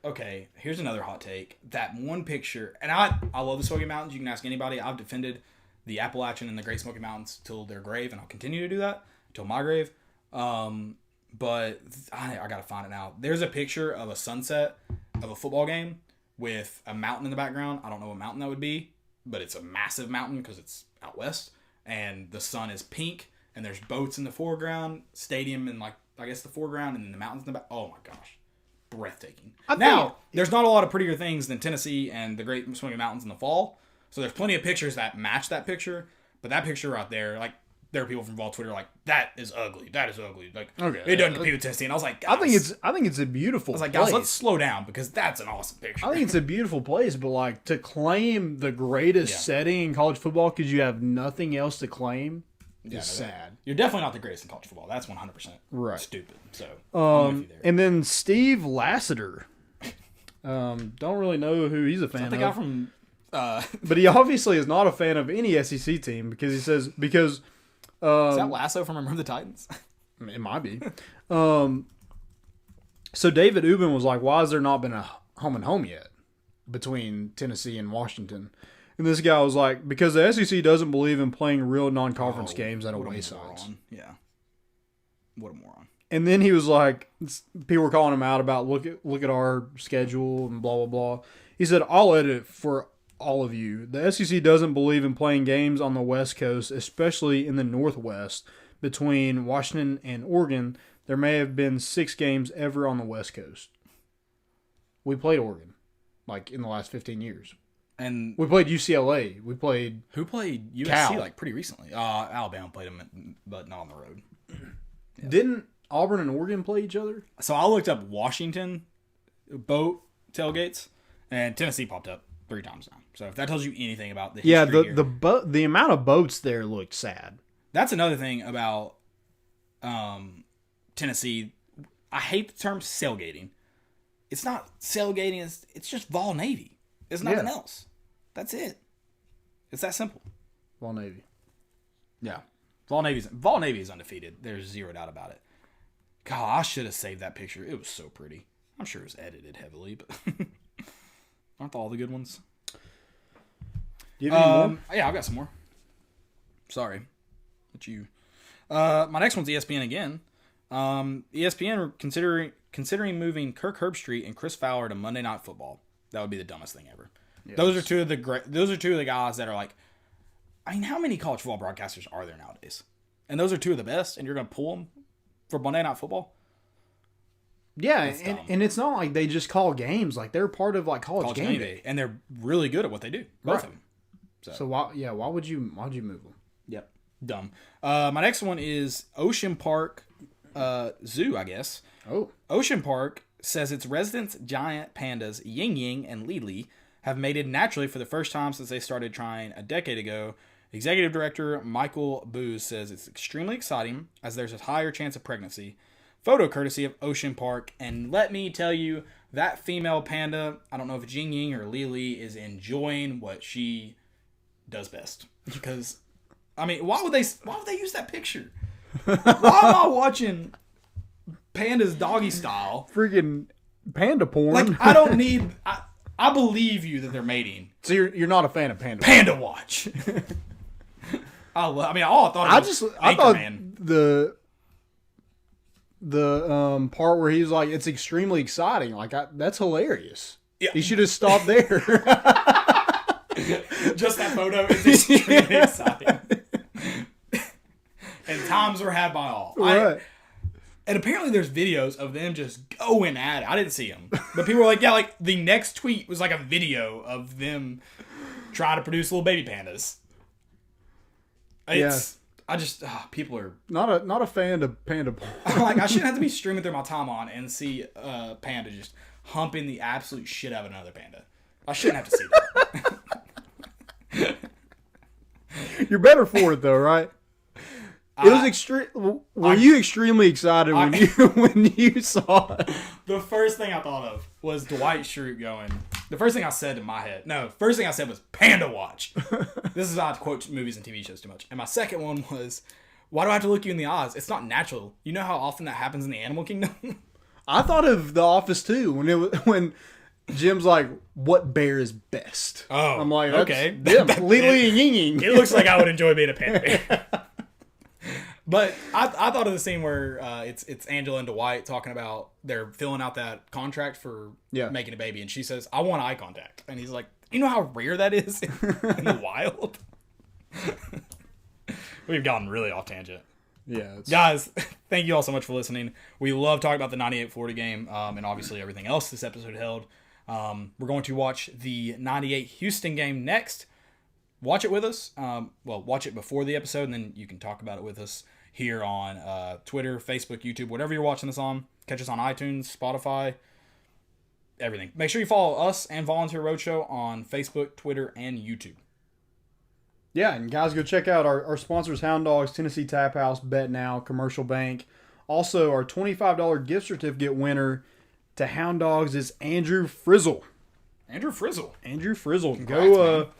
Okay, here's another hot take. That one picture, and I love the Smoky Mountains. You can ask anybody. I've defended the Appalachian and the Great Smoky Mountains till their grave, and I'll continue to do that till my grave. But I gotta find it now. There's a picture of a sunset of a football game with a mountain in the background. I don't know what mountain that would be, but it's a massive mountain because it's out west, and the sun is pink, and there's boats in the foreground, stadium in I guess the foreground, and then the mountains in the back. Oh my gosh. Breathtaking. Now, there's not a lot of prettier things than Tennessee and the Great Smoky Mountains in the fall. So there's plenty of pictures that match that picture. But that picture right there, there are people from Vol Twitter that is ugly. That is ugly. Okay, it doesn't compete with Tennessee. And I was like, guys, I think it's a beautiful. I was like, place. guys, let's slow down because that's an awesome picture. I think it's a beautiful place, but to claim the greatest setting in college football because you have nothing else to claim is sad. You're definitely not the greatest in college football. That's 100% stupid. So I'm with you there. And then Steve Lassiter. Don't really know who he's a fan Is that of. the guy from but he obviously is not a fan of any SEC team because he says is that Lasso from Remember the Titans? It might be. So David Ubin was like, why has there not been a home and home yet between Tennessee and Washington? And this guy was like, because the SEC doesn't believe in playing real non-conference games at away sites. Yeah. What a moron. And then he was like, people were calling him out about look at our schedule and blah, blah, blah. He said, I'll edit it for all of you. The SEC doesn't believe in playing games on the West Coast, especially in the Northwest. Between Washington and Oregon, there may have been 6 games ever on the West Coast. We played Oregon, in the last 15 years. And we played UCLA. We played who played USC Cal. Pretty recently. Alabama played them, but not on the road. Yeah. Didn't Auburn and Oregon play each other? So I looked up Washington boat tailgates, and Tennessee popped up 3 times now. So if that tells you anything about the history the amount of boats there looked sad. That's another thing about Tennessee. I hate the term sailgating. It's not sailgating. It's just Vol Navy. It's nothing else. That's it. It's that simple. Vol Navy. Yeah. Vol Navy is undefeated. There's zero doubt about it. God, I should have saved that picture. It was so pretty. I'm sure it was edited heavily, but aren't all the good ones? Do you have any more? Yeah, I've got some more. Sorry. But you. My next one's ESPN again. ESPN are considering moving Kirk Herbstreit and Chris Fowler to Monday Night Football. That would be the dumbest thing ever. Yes. Those are two of the guys that are like, I mean, how many college football broadcasters are there nowadays? And those are two of the best, and you're going to pull them for Monday Night Football? Yeah, and it's not like they just call games. Like, they're part of, like, college game day. And they're really good at what they do. Both of them. So why would you move them? Yep. Dumb. My next one is Ocean Park Zoo, I guess. Oh. Ocean Park says its residents' giant pandas, Ying Ying and Li Li, have mated naturally for the first time since they started trying a decade ago. Executive Director Michael Booz says it's extremely exciting as there's a higher chance of pregnancy. Photo courtesy of Ocean Park. And let me tell you, that female panda, I don't know if it's Ying Ying or Li Li, is enjoying what she does best. Because, I mean, why would they use that picture? Why am I watching pandas doggy style? Freaking panda porn. Like, I don't need... I believe you that they're mating. So you're not a fan of Panda Panda Watch. I thought the part where he's like, it's extremely exciting. Like, that's hilarious. Yeah. He should have stopped there. Just that photo is extremely exciting. And times were had by all. Right. And apparently there's videos of them just going at it. I didn't see them. But people were like, yeah, like the next tweet was like a video of them trying to produce little baby pandas. People are... Not a fan of panda porn. Like, I shouldn't have to be streaming through my timeline and see a panda just humping the absolute shit out of another panda. I shouldn't have to see that. You're better for it though, right? It was extreme. Were you extremely excited when you saw it? The first thing I thought of was Dwight Schrute going. The first thing I said in my head. No, first thing I said was Panda Watch. This is how I quote movies and TV shows too much. And my second one was, why do I have to look you in the eyes? It's not natural. You know how often that happens in the animal kingdom? I thought of The Office too when Jim's like, what bear is best? Oh, I'm like, okay. Lily and Ying Ying. It looks like I would enjoy being a panda bear. But I thought of the scene where it's Angela and Dwight talking about they're filling out that contract for making a baby, and she says, I want eye contact. And he's like, you know how rare that is in the wild? We've gotten really off tangent. Yeah. Guys, thank you all so much for listening. We love talking about the 98-40 game and obviously everything else this episode held. We're going to watch the 98 Houston game next. Watch it with us. Watch it before the episode, and then you can talk about it with us here on Twitter, Facebook, YouTube, whatever you're watching this on. Catch us on iTunes, Spotify, everything. Make sure you follow us and Volunteer Roadshow on Facebook, Twitter, and YouTube. Yeah, and guys, go check out our sponsors, Hound Dogs, Tennessee Tap House, Bet Now, Commercial Bank. Also, our $25 gift certificate winner to Hound Dogs is Andrew Frizzle. Andrew Frizzle. Congrats,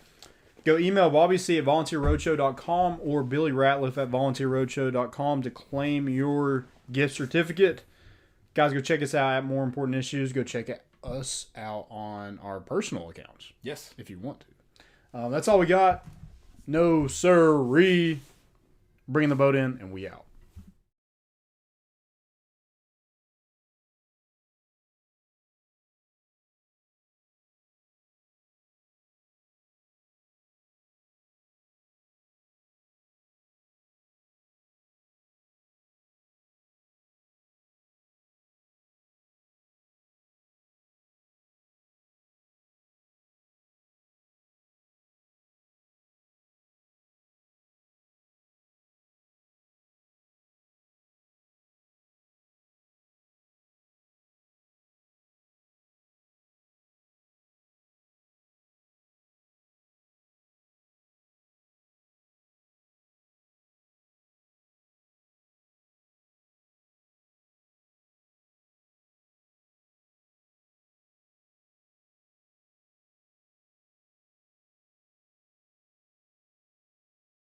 Go email Bobby C at volunteerroadshow.com or Billy Ratliff at volunteerroadshow.com to claim your gift certificate. Guys, go check us out at More Important Issues. Go check us out on our personal accounts. Yes. If you want to. That's all we got. No, sir-ree. Bringing the boat in, and we out.